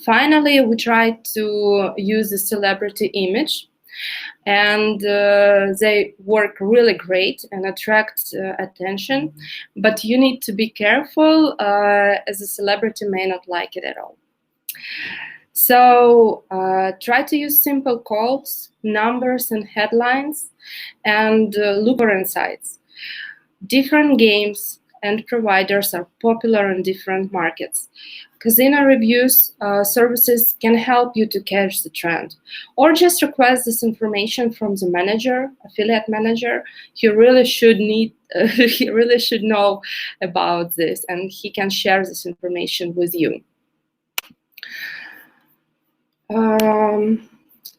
Finally, we tried to use a celebrity image, and they work really great and attract attention, but you need to be careful as a celebrity may not like it at all. So try to use simple calls, numbers, and headlines, and look for insights. Different games and providers are popular in different markets. Casino reviews services can help you to catch the trend, or just request this information from the manager, affiliate manager. He really should know about this, and he can share this information with you.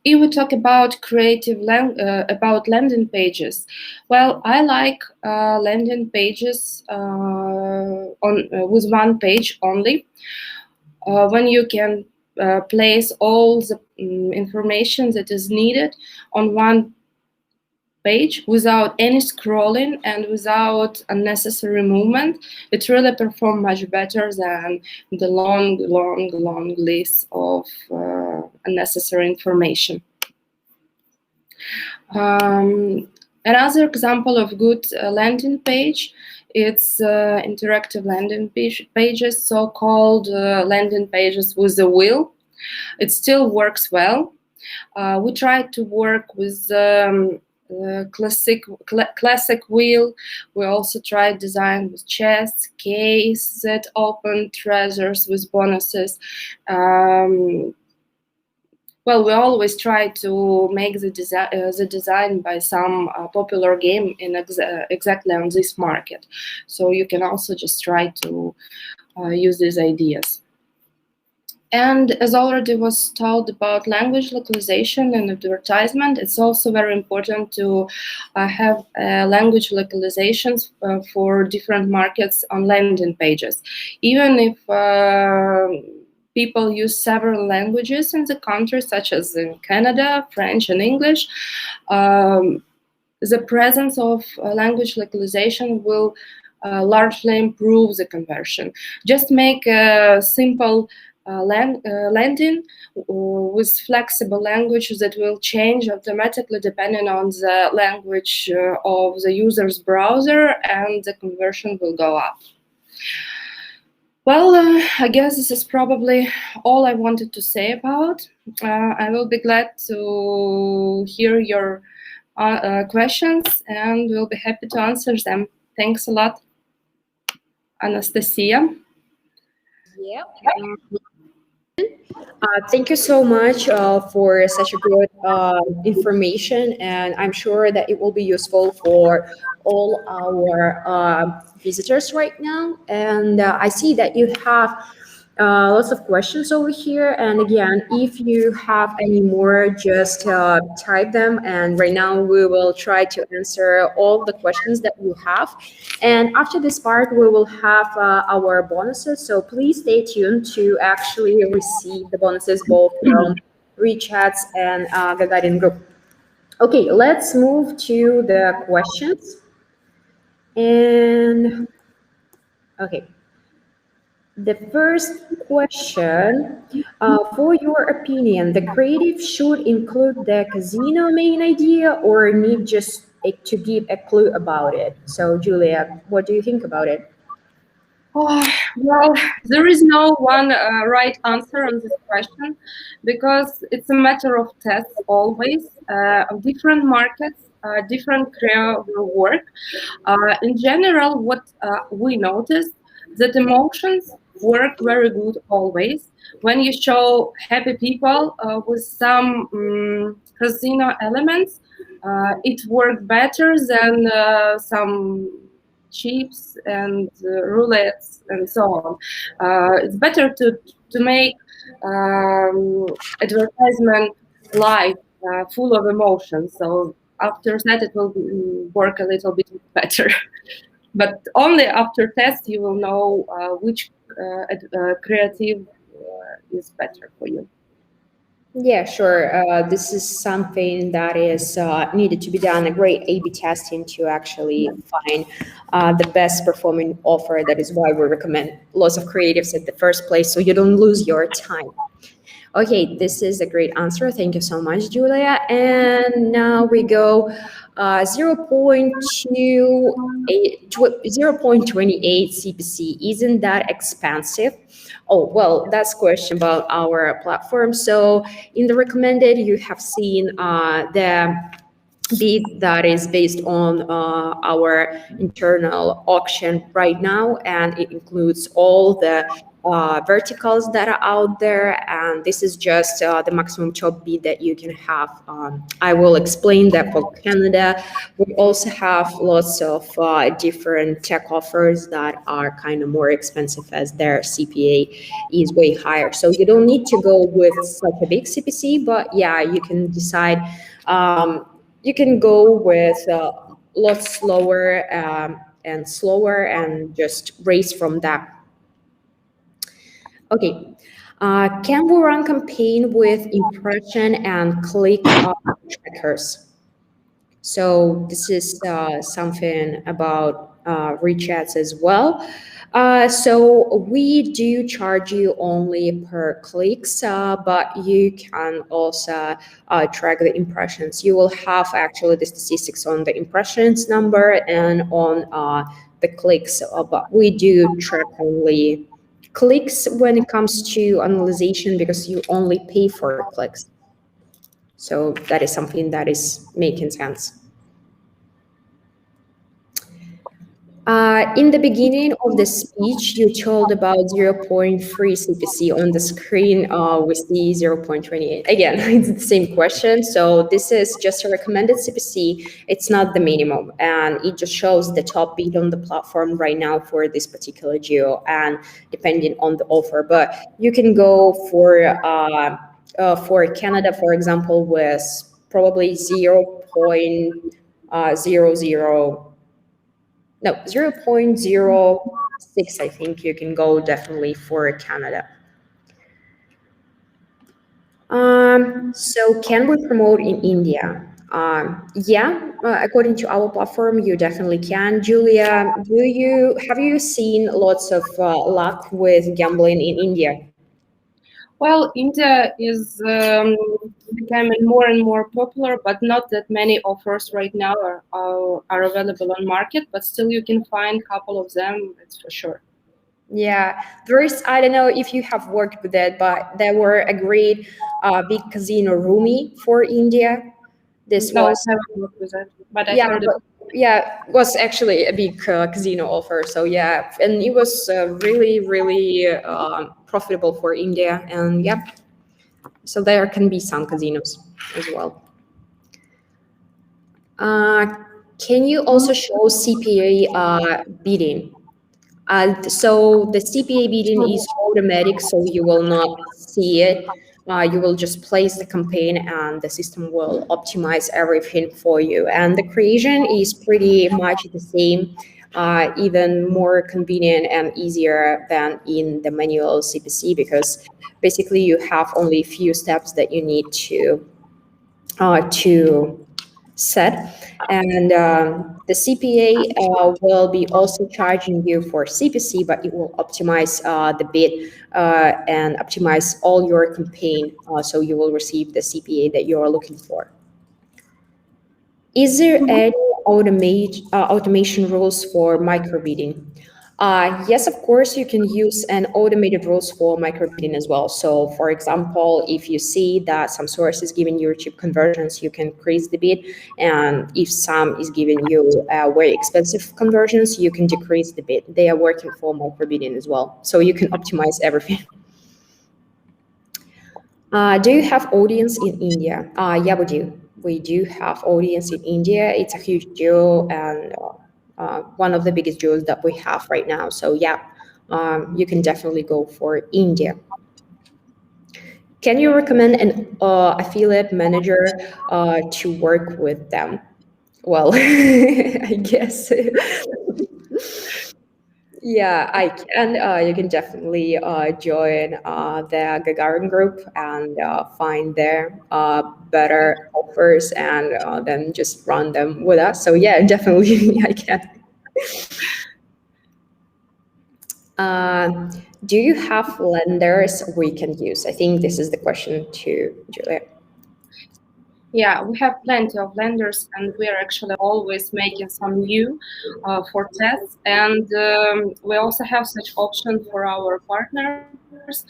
If we talk about about landing pages, well, I like landing pages with one page only, when you can place all the information that is needed on one page without any scrolling and without unnecessary movement. It really performs much better than the long list of unnecessary information. Another example of good landing page, it's interactive landing pages, so-called landing pages with a wheel. It still works well. We tried to work with classic wheel. We also tried design with chests, case that open, treasures with bonuses. well, we always try to make the design by some popular game in exactly on this market. So you can also just try to use these ideas. And as already was told about language localization and advertisement, it's also very important to have language localizations for different markets on landing pages. Even if people use several languages in the country, such as in Canada, French and English, the presence of language localization will largely improve the conversion. Just make a simple landing with flexible language that will change automatically depending on the language of the user's browser, and the conversion will go up. Well, I guess this is probably all I wanted to say about. I will be glad to hear your questions, and we'll be happy to answer them. Thanks a lot, Anastasia. Yeah. Thank you so much for such a good information, and I'm sure that it will be useful for all our visitors right now. And I see that you have lots of questions over here. And again, if you have any more, just type them. And right now we will try to answer all the questions that you have. And after this part, we will have our bonuses. So please stay tuned to actually receive the bonuses both from RichAds and Gagarin Group. Okay, let's move to the questions. And okay. The first question, for your opinion, the creative should include the casino main idea or need just to give a clue about it? So, Julia, what do you think about it? Oh, well, there is no one right answer on this question, because it's a matter of tests always. Of different markets, different creative will work. In general, what we notice, that emotions work very good always. When you show happy people with some casino elements, it works better than some chips and roulettes and so on. It's better to make advertisement live, full of emotion. So after that, it will work a little bit better. But only after test you will know which creative is better for you. Yeah, sure. This is something that is needed to be done, a great A/B testing to actually find the best performing offer. That is why we recommend lots of creatives at the first place, so you don't lose your time. Okay, this is a great answer. Thank you so much, Julia. And now we go 0.28 CPC. Isn't that expensive? Oh, well, that's a question about our platform. So in the recommended, you have seen the bid that is based on our internal auction right now, and it includes all the verticals that are out there, and this is just the maximum top bid that you can have. I will explain that for Canada. We also have lots of different tech offers that are kind of more expensive as their CPA is way higher. So you don't need to go with such a big CPC, but yeah, you can decide. You can go with lots slower and slower and just race from that. Okay. Can we run campaign with impression and click trackers? So this is something about RichAds as well. So we do charge you only per clicks, but you can also track the impressions. You will have actually the statistics on the impressions number and on the clicks, but we do track only clicks when it comes to analyzation because you only pay for clicks. So that is something that is making sense. In the beginning of the speech, you told about zero point 0.3 CPC on the screen. We see 0.28. Again, it's the same question. So this is just a recommended CPC. It's not the minimum, and it just shows the top bid on the platform right now for this particular geo, and depending on the offer. But you can go for Canada, for example, with probably 0.00. No, 0.06, I think you can go definitely for Canada. So can we promote in India? Yeah, according to our platform, you definitely can. Julia, have you seen lots of luck with gambling in India? Well, India is becoming more and more popular, but not that many offers right now are available on market, but still you can find a couple of them, that's for sure. Yeah, there is, I don't know if you have worked with it, but there were a great big casino Rumi for India. This No, was, I haven't worked with it, but I yeah, heard it. but yeah, was actually a big casino offer. So yeah, and it was really, really profitable for India. And yeah, so there can be some casinos as well. Can you also show CPA bidding? So the CPA bidding is automatic, so you will not see it. You will just place the campaign and the system will optimize everything for you. And the creation is pretty much the same, even more convenient and easier than in the manual CPC, because basically you have only a few steps that you need to set. And the CPA will be also charging you for CPC, but it will optimize the bid and optimize all your campaign, so you will receive the CPA that you are looking for. Is there any automation rules for microbidding? Yes, of course, you can use an automated rules for microbidding as well. So, for example, if you see that some source is giving you cheap conversions, you can increase the bid. And if some is giving you very expensive conversions, you can decrease the bid. They are working for microbidding as well. So you can optimize everything. Do you have audience in India? Yeah, we do. We do have audience in India. It's a huge deal and one of the biggest deals that we have right now. So yeah, you can definitely go for India. Can you recommend an affiliate manager to work with them? Well, I guess. Yeah, I can. You can definitely join the Gagarin Group and find their better offers and then just run them with us. So yeah, definitely I can. Do you have lenders we can use? I think this is the question to Julia. Yeah, we have plenty of lenders, and we are actually always making some new for tests. And we also have such option for our partners.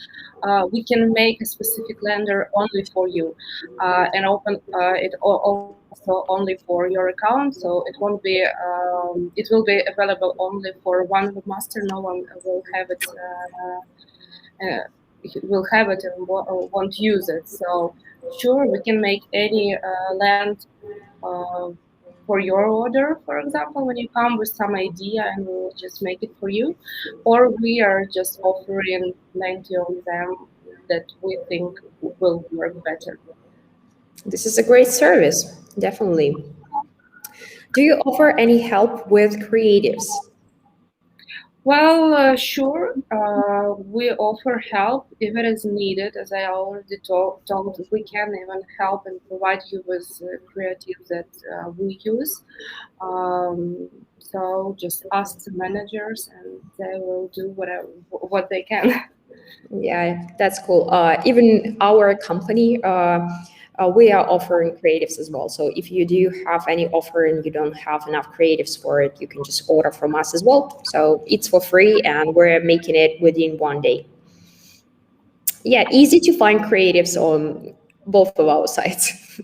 We can make a specific lender only for you, and open it also only for your account. So it will be available only for one webmaster. No one will have it. Will have it and won't use it. So sure, we can make any land uh, for your order, for example, when you come with some idea and we'll just make it for you. Or we are just offering plenty of them that we think will work better. This is a great service, definitely. Do you offer any help with creatives? Well, sure. We offer help if it is needed. As I already told, we can even help and provide you with creative that we use. So just ask the managers, and they will do what they can. Yeah, that's cool. Even our company, we are offering creatives as well. So if you do have any offer and you don't have enough creatives for it, you can just order from us as well. So it's for free and we're making it within 1 day. Yeah, easy to find creatives on both of our sites.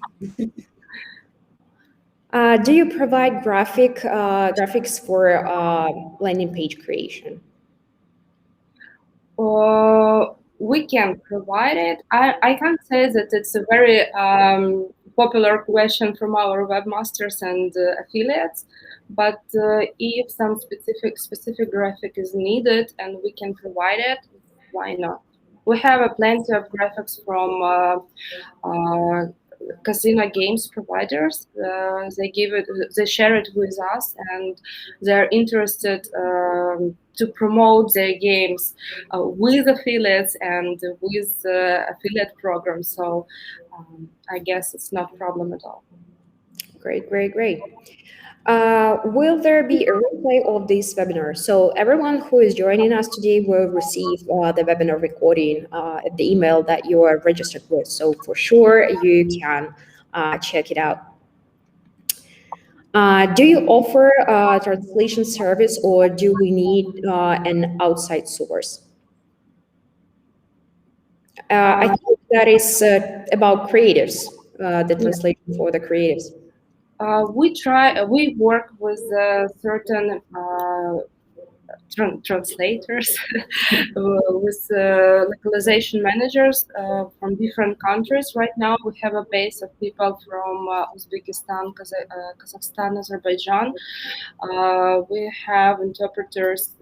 Do you provide graphics for landing page creation? We can provide it. I can't say that it's a very popular question from our webmasters and affiliates, but if some specific graphic is needed and we can provide it, why not? We have plenty of graphics from uh, casino games providers. They share it with us, and they're interested to promote their games with affiliates and with affiliate programs. So I guess it's not a problem at all. Great, great, great. Will there be a replay of this webinar? So everyone who is joining us today will receive the webinar recording at the email that you are registered with. So for sure, you can check it out. Do you offer a translation service, or do we need an outside source? I think that is about creatives, the translation for the creatives. We work with certain translators, with localization managers from different countries. Right now, we have a base of people from Uzbekistan, Kazakhstan, Azerbaijan. We have interpreters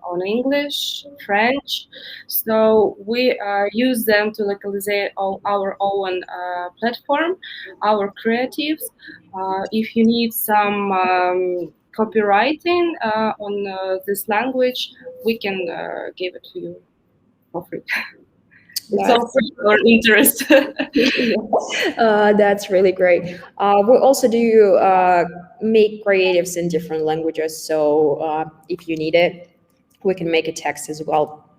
on English, French. So we use them to localize our own platform, our creatives. If you need some copywriting on this language, we can give it to you for free. It's all for your interest. That's really great. We also do make creatives in different languages, so if you need it, we can make a text as well.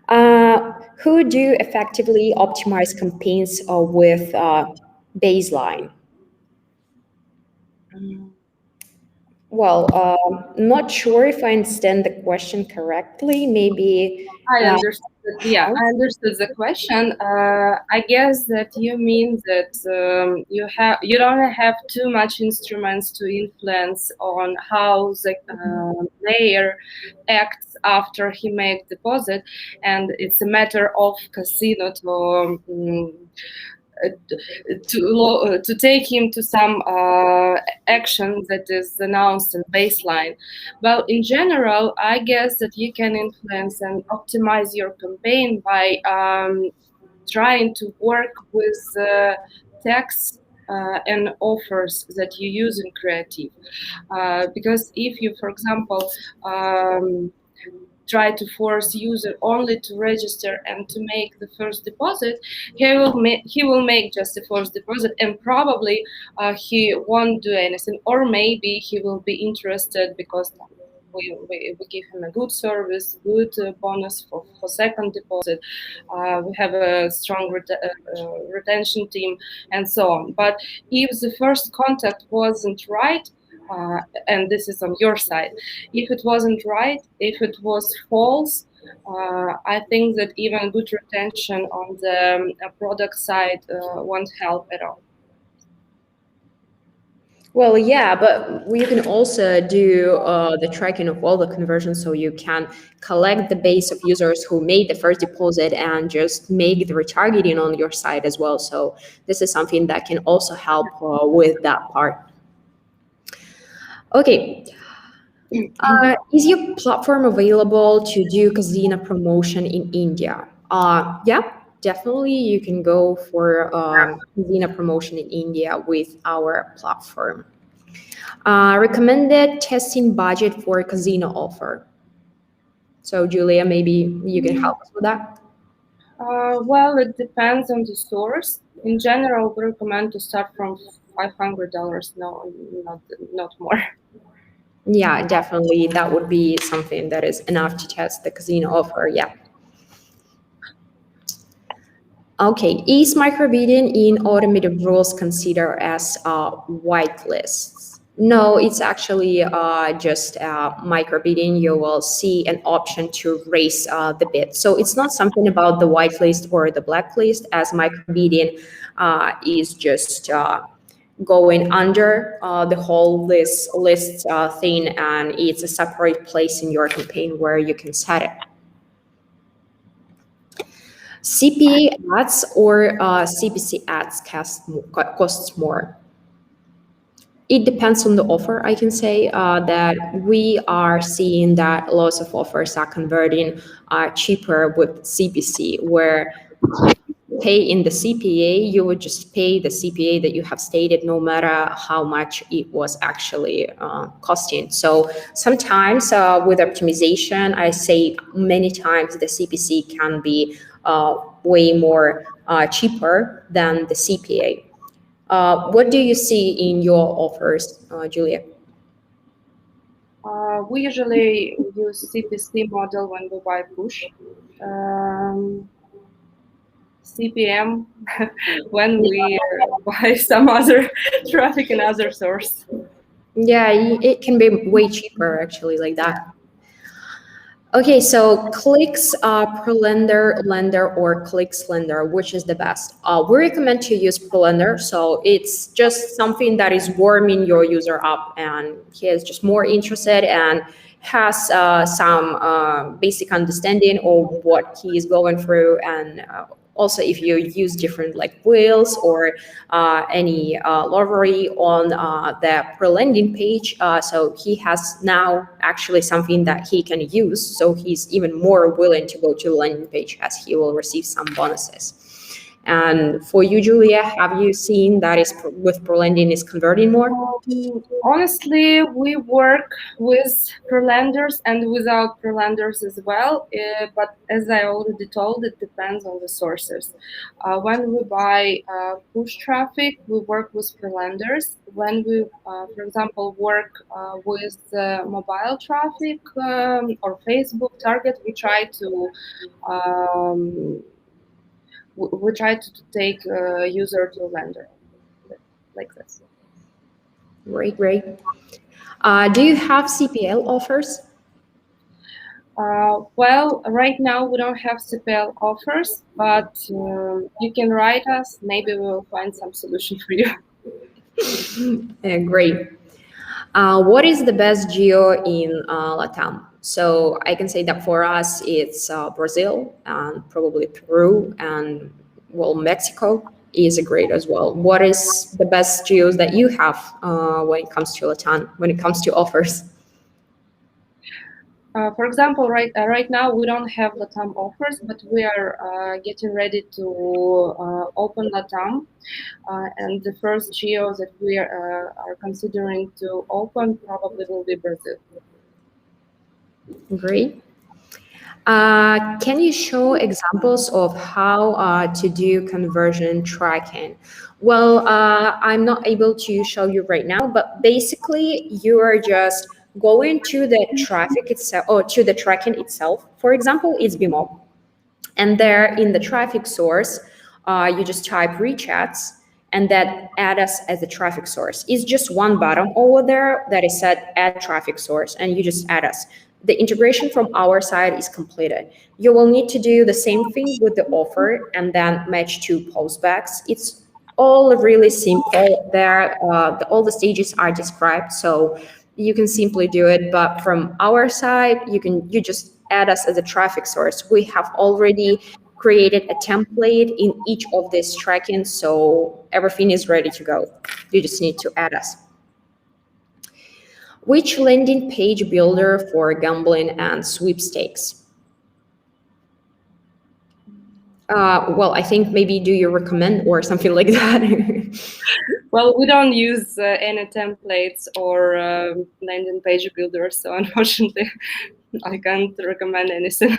Who do effectively optimize campaigns with baseline? Well, not sure if I understand the question correctly. Maybe I understood. Yeah, I understood the question. I guess that you mean that you don't have too much instruments to influence on how the player acts after he makes deposit, and it's a matter of casino to take him to some action that is announced in baseline. Well, in general, I guess that you can influence and optimize your campaign by trying to work with text and offers that you use in creative. Because if you, for example, try to force user only to register and to make the first deposit, he will make just the first deposit, and probably he won't do anything, or maybe he will be interested because we give him a good service, good bonus for second deposit. We have a strong retention team and so on. But if the first contact wasn't right, and this is on your side, if it wasn't right, if it was false, I think that even good retention on the product side won't help at all. Well, yeah, but you can also do the tracking of all the conversions, so you can collect the base of users who made the first deposit and just make the retargeting on your site as well. So this is something that can also help with that part. Okay. Is your platform available to do casino promotion in India? Yeah, definitely. You can go for casino promotion in India with our platform. Recommended testing budget for casino offer. So, Julia, maybe you can help us with that. Well, it depends on the source. In general, we recommend to start from $500. No, not more. Yeah, definitely. That would be something that is enough to test the casino offer. Yeah. Okay. Is microbidding in automated rules considered as whitelists? No, it's actually just microbidding. You will see an option to raise the bid. So it's not something about the whitelist or the blacklist, as microbidding is just going under the whole list thing, and it's a separate place in your campaign where you can set it. CPA ads or CPC ads costs more. It depends on the offer. I can say that we are seeing that lots of offers are converting cheaper with CPC, where pay in the CPA, you would just pay the CPA that you have stated, no matter how much it was actually costing. So sometimes with optimization, I say many times the CPC can be way more cheaper than the CPA. What do you see in your offers, Julia? We usually use CPC model when we buy push. CPM when we buy some other traffic in other source. Yeah, it can be way cheaper actually like that. Okay, so clicks per lender, or clicks lender, which is the best? We recommend to use per lender. So it's just something that is warming your user up, and he is just more interested and has some basic understanding of what he is going through. And also, if you use different like wheels or any library on the per landing page, so he has now actually something that he can use. So he's even more willing to go to the landing page, as he will receive some bonuses. And for you, Julia, have you seen that is with per landing is converting more? Honestly, we work with per lenders and without per lenders as well. But as I already told, it depends on the sources. When we buy push traffic, we work with per lenders. When we, for example, work with mobile traffic or Facebook target, we try to take user to lender like this. Great. Do you have CPL offers? Well, right now we don't have CPL offers, but you can write us. Maybe we'll find some solution for you. Great. What is the best geo in Latam? So I can say that for us, it's Brazil and probably Peru, and well, Mexico is great as well. What is the best geos that you have when it comes to Latam, when it comes to offers? For example, right now we don't have LATAM offers, but we are getting ready to open LATAM. And the first geo that we are considering to open probably will be Brazil. Great. Can you show examples of how to do conversion tracking? Well, I'm not able to show you right now, but basically you are just going to the traffic itself, or to the tracking itself. For example, it's Bimo. And there in the traffic source, you just type RichAds and then add us as a traffic source. It's just one button over there that is said add traffic source, and you just add us. The integration from our side is completed. You will need to do the same thing with the offer and then match two postbacks. It's all really simple there. All the stages are described, so you can simply do it. But from our side, you just add us as a traffic source. We have already created a template in each of these tracking, so everything is ready to go. You just need to add us. Which landing page builder for gambling and sweepstakes? Well, I think maybe do you recommend or something like that? Well, we don't use any templates or landing page builders, so unfortunately, I can't recommend anything.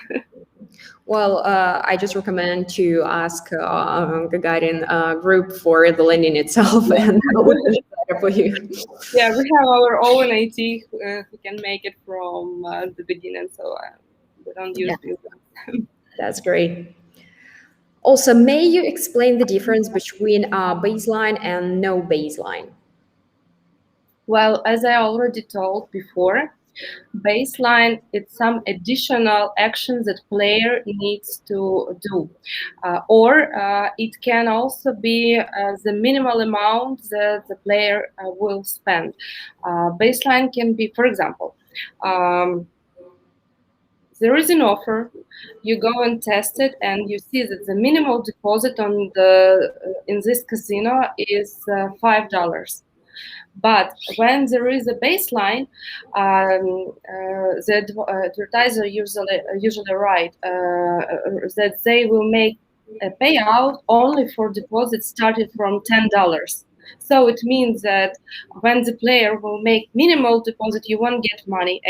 Well, I just recommend to ask Gagarin Group for the landing itself, and that would be better for you. Yeah, we have our own IT who can make it from the beginning, so we don't use builders. That's great. Also, may you explain the difference between baseline and no baseline? Well, as I already told before, Baseline, it's some additional actions that player needs to do, or it can also be the minimal amount that the player will spend. Baseline can be, for example, there is an offer, you go and test it, and you see that the minimal deposit on the in this casino is $5. But when there is a baseline, the advertiser usually write that they will make a payout only for deposits started from $10. So it means that when the player will make minimal deposit, you won't get money,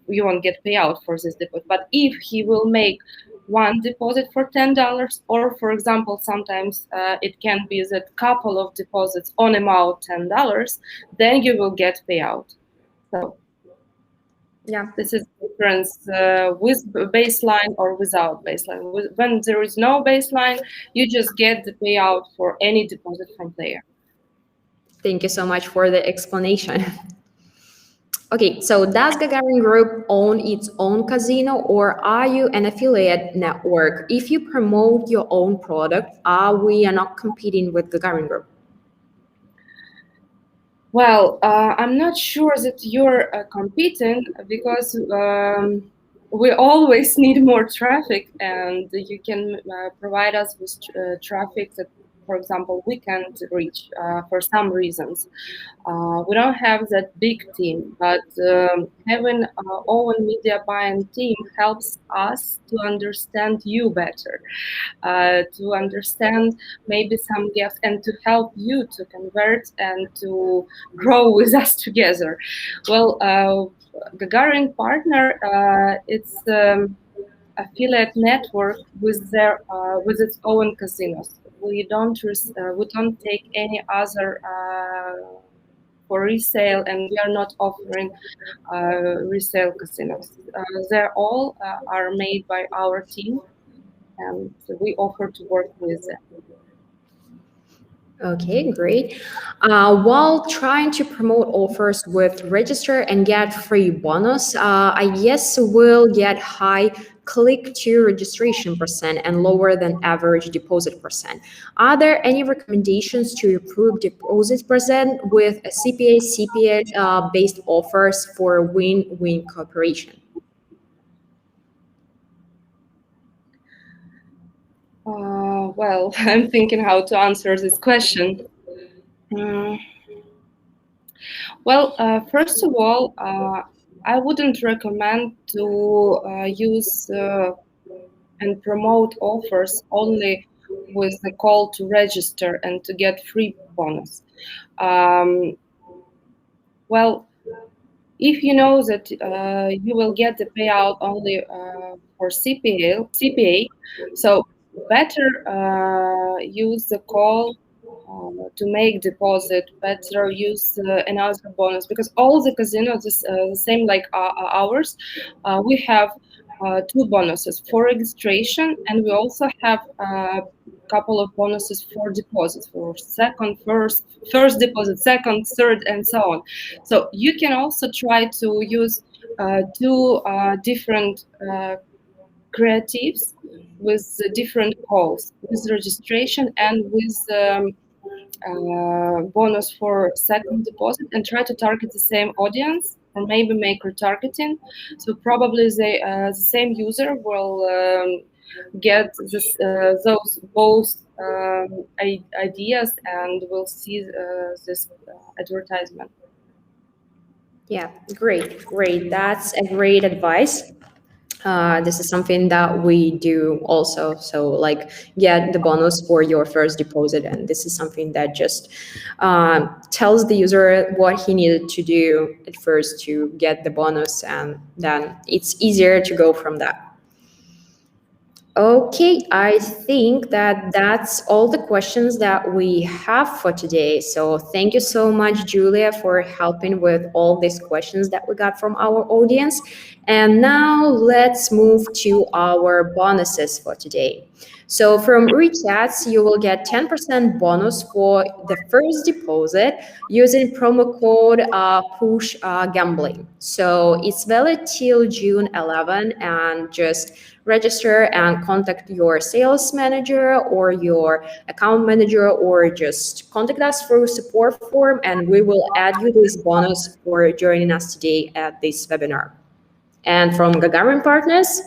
you won't get payout for this deposit. But if he will make one deposit for $10, or for example, sometimes it can be that couple of deposits on amount $10, then you will get payout. So Yeah. this is the difference with baseline or without baseline. When there is no baseline, you just get the payout for any deposit from player. Thank you so much for the explanation. Okay, so does Gagarin Group own its own casino, or are you an affiliate network? If you promote your own product, are we not competing with Gagarin Group? Well, I'm not sure that you're competing, because we always need more traffic, and you can provide us with traffic that, for example, we can't reach for some reasons. We don't have that big team, but having our own media buying team helps us to understand you better, to understand maybe some gaps, and to help you to convert and to grow with us together. Well, Gagarin partner, it's affiliate network with its own casinos. We don't take any other for resale, and we are not offering resale casinos. They all are made by our team, and we offer to work with them. Okay, great. While trying to promote offers with register and get free bonus, I guess we'll get high click to registration percent and lower than average deposit percent. Are there any recommendations to improve deposit percent with a CPA based offers for win-win cooperation? Well, I'm thinking how to answer this question. Well, first of all, I wouldn't recommend to use and promote offers only with the call to register and to get free bonus. Well, if you know that you will get the payout only for CPA, so better use the call to make deposit, better use another bonus, because all the casinos is the same like ours. We have two bonuses for registration, and we also have a couple of bonuses for deposits, for first deposit, second, third, and so on. So you can also try to use two different creatives with different calls, with registration and with bonus for second deposit, and try to target the same audience, or maybe make retargeting. So probably the same user will get those both ideas and will see this advertisement. Yeah, great. That's a great advice. This is something that we do also. So like get the bonus for your first deposit. And this is something that just tells the user what he needed to do at first to get the bonus. And then it's easier to go from that. Okay, I think that that's all the questions that we have for today. So thank you so much, Julia, for helping with all these questions that we got from our audience. And now let's move to our bonuses for today. So from RichAds, you will get 10% bonus for the first deposit using promo code push gambling. So it's valid till June 11, and just register and contact your sales manager or your account manager, or just contact us through support form, and we will add you this bonus for joining us today at this webinar. And from Gagarin Partners?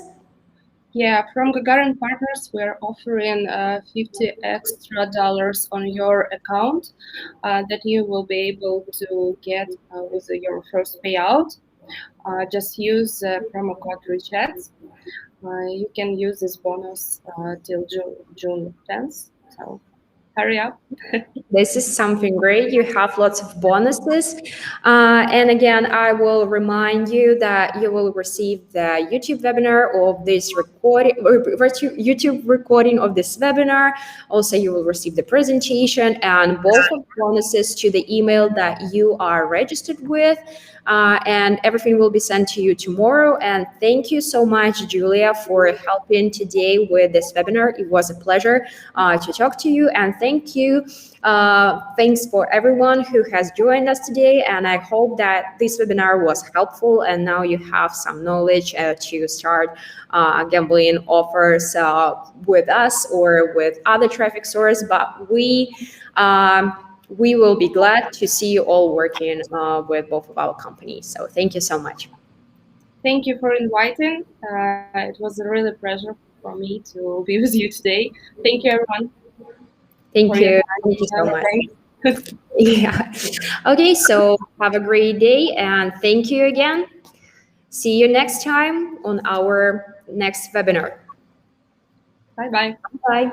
Yeah, from Gagarin Partners, we're offering 50 extra dollars on your account that you will be able to get with your first payout. Just use promo code RichAds. You can use this bonus till June 10th. So hurry up. This is something great. You have lots of bonuses. And again, I will remind you that you will receive the YouTube webinar of this recording, YouTube recording of this webinar. Also, you will receive the presentation and both of bonuses to the email that you are registered with. And everything will be sent to you tomorrow. And thank you so much, Julia, for helping today with this webinar. It was a pleasure to talk to you. And thank you. Thanks for everyone who has joined us today. And I hope that this webinar was helpful. And now you have some knowledge to start gambling offers with us or with other traffic sources. But we will be glad to see you all working with both of our companies. So thank you so much. Thank you for inviting. It was a really pleasure for me to be with you today. Thank you, everyone. Thank you. Thank you so much. Yeah. Okay, so have a great day and thank you again. See you next time on our next webinar. Bye-bye. Bye.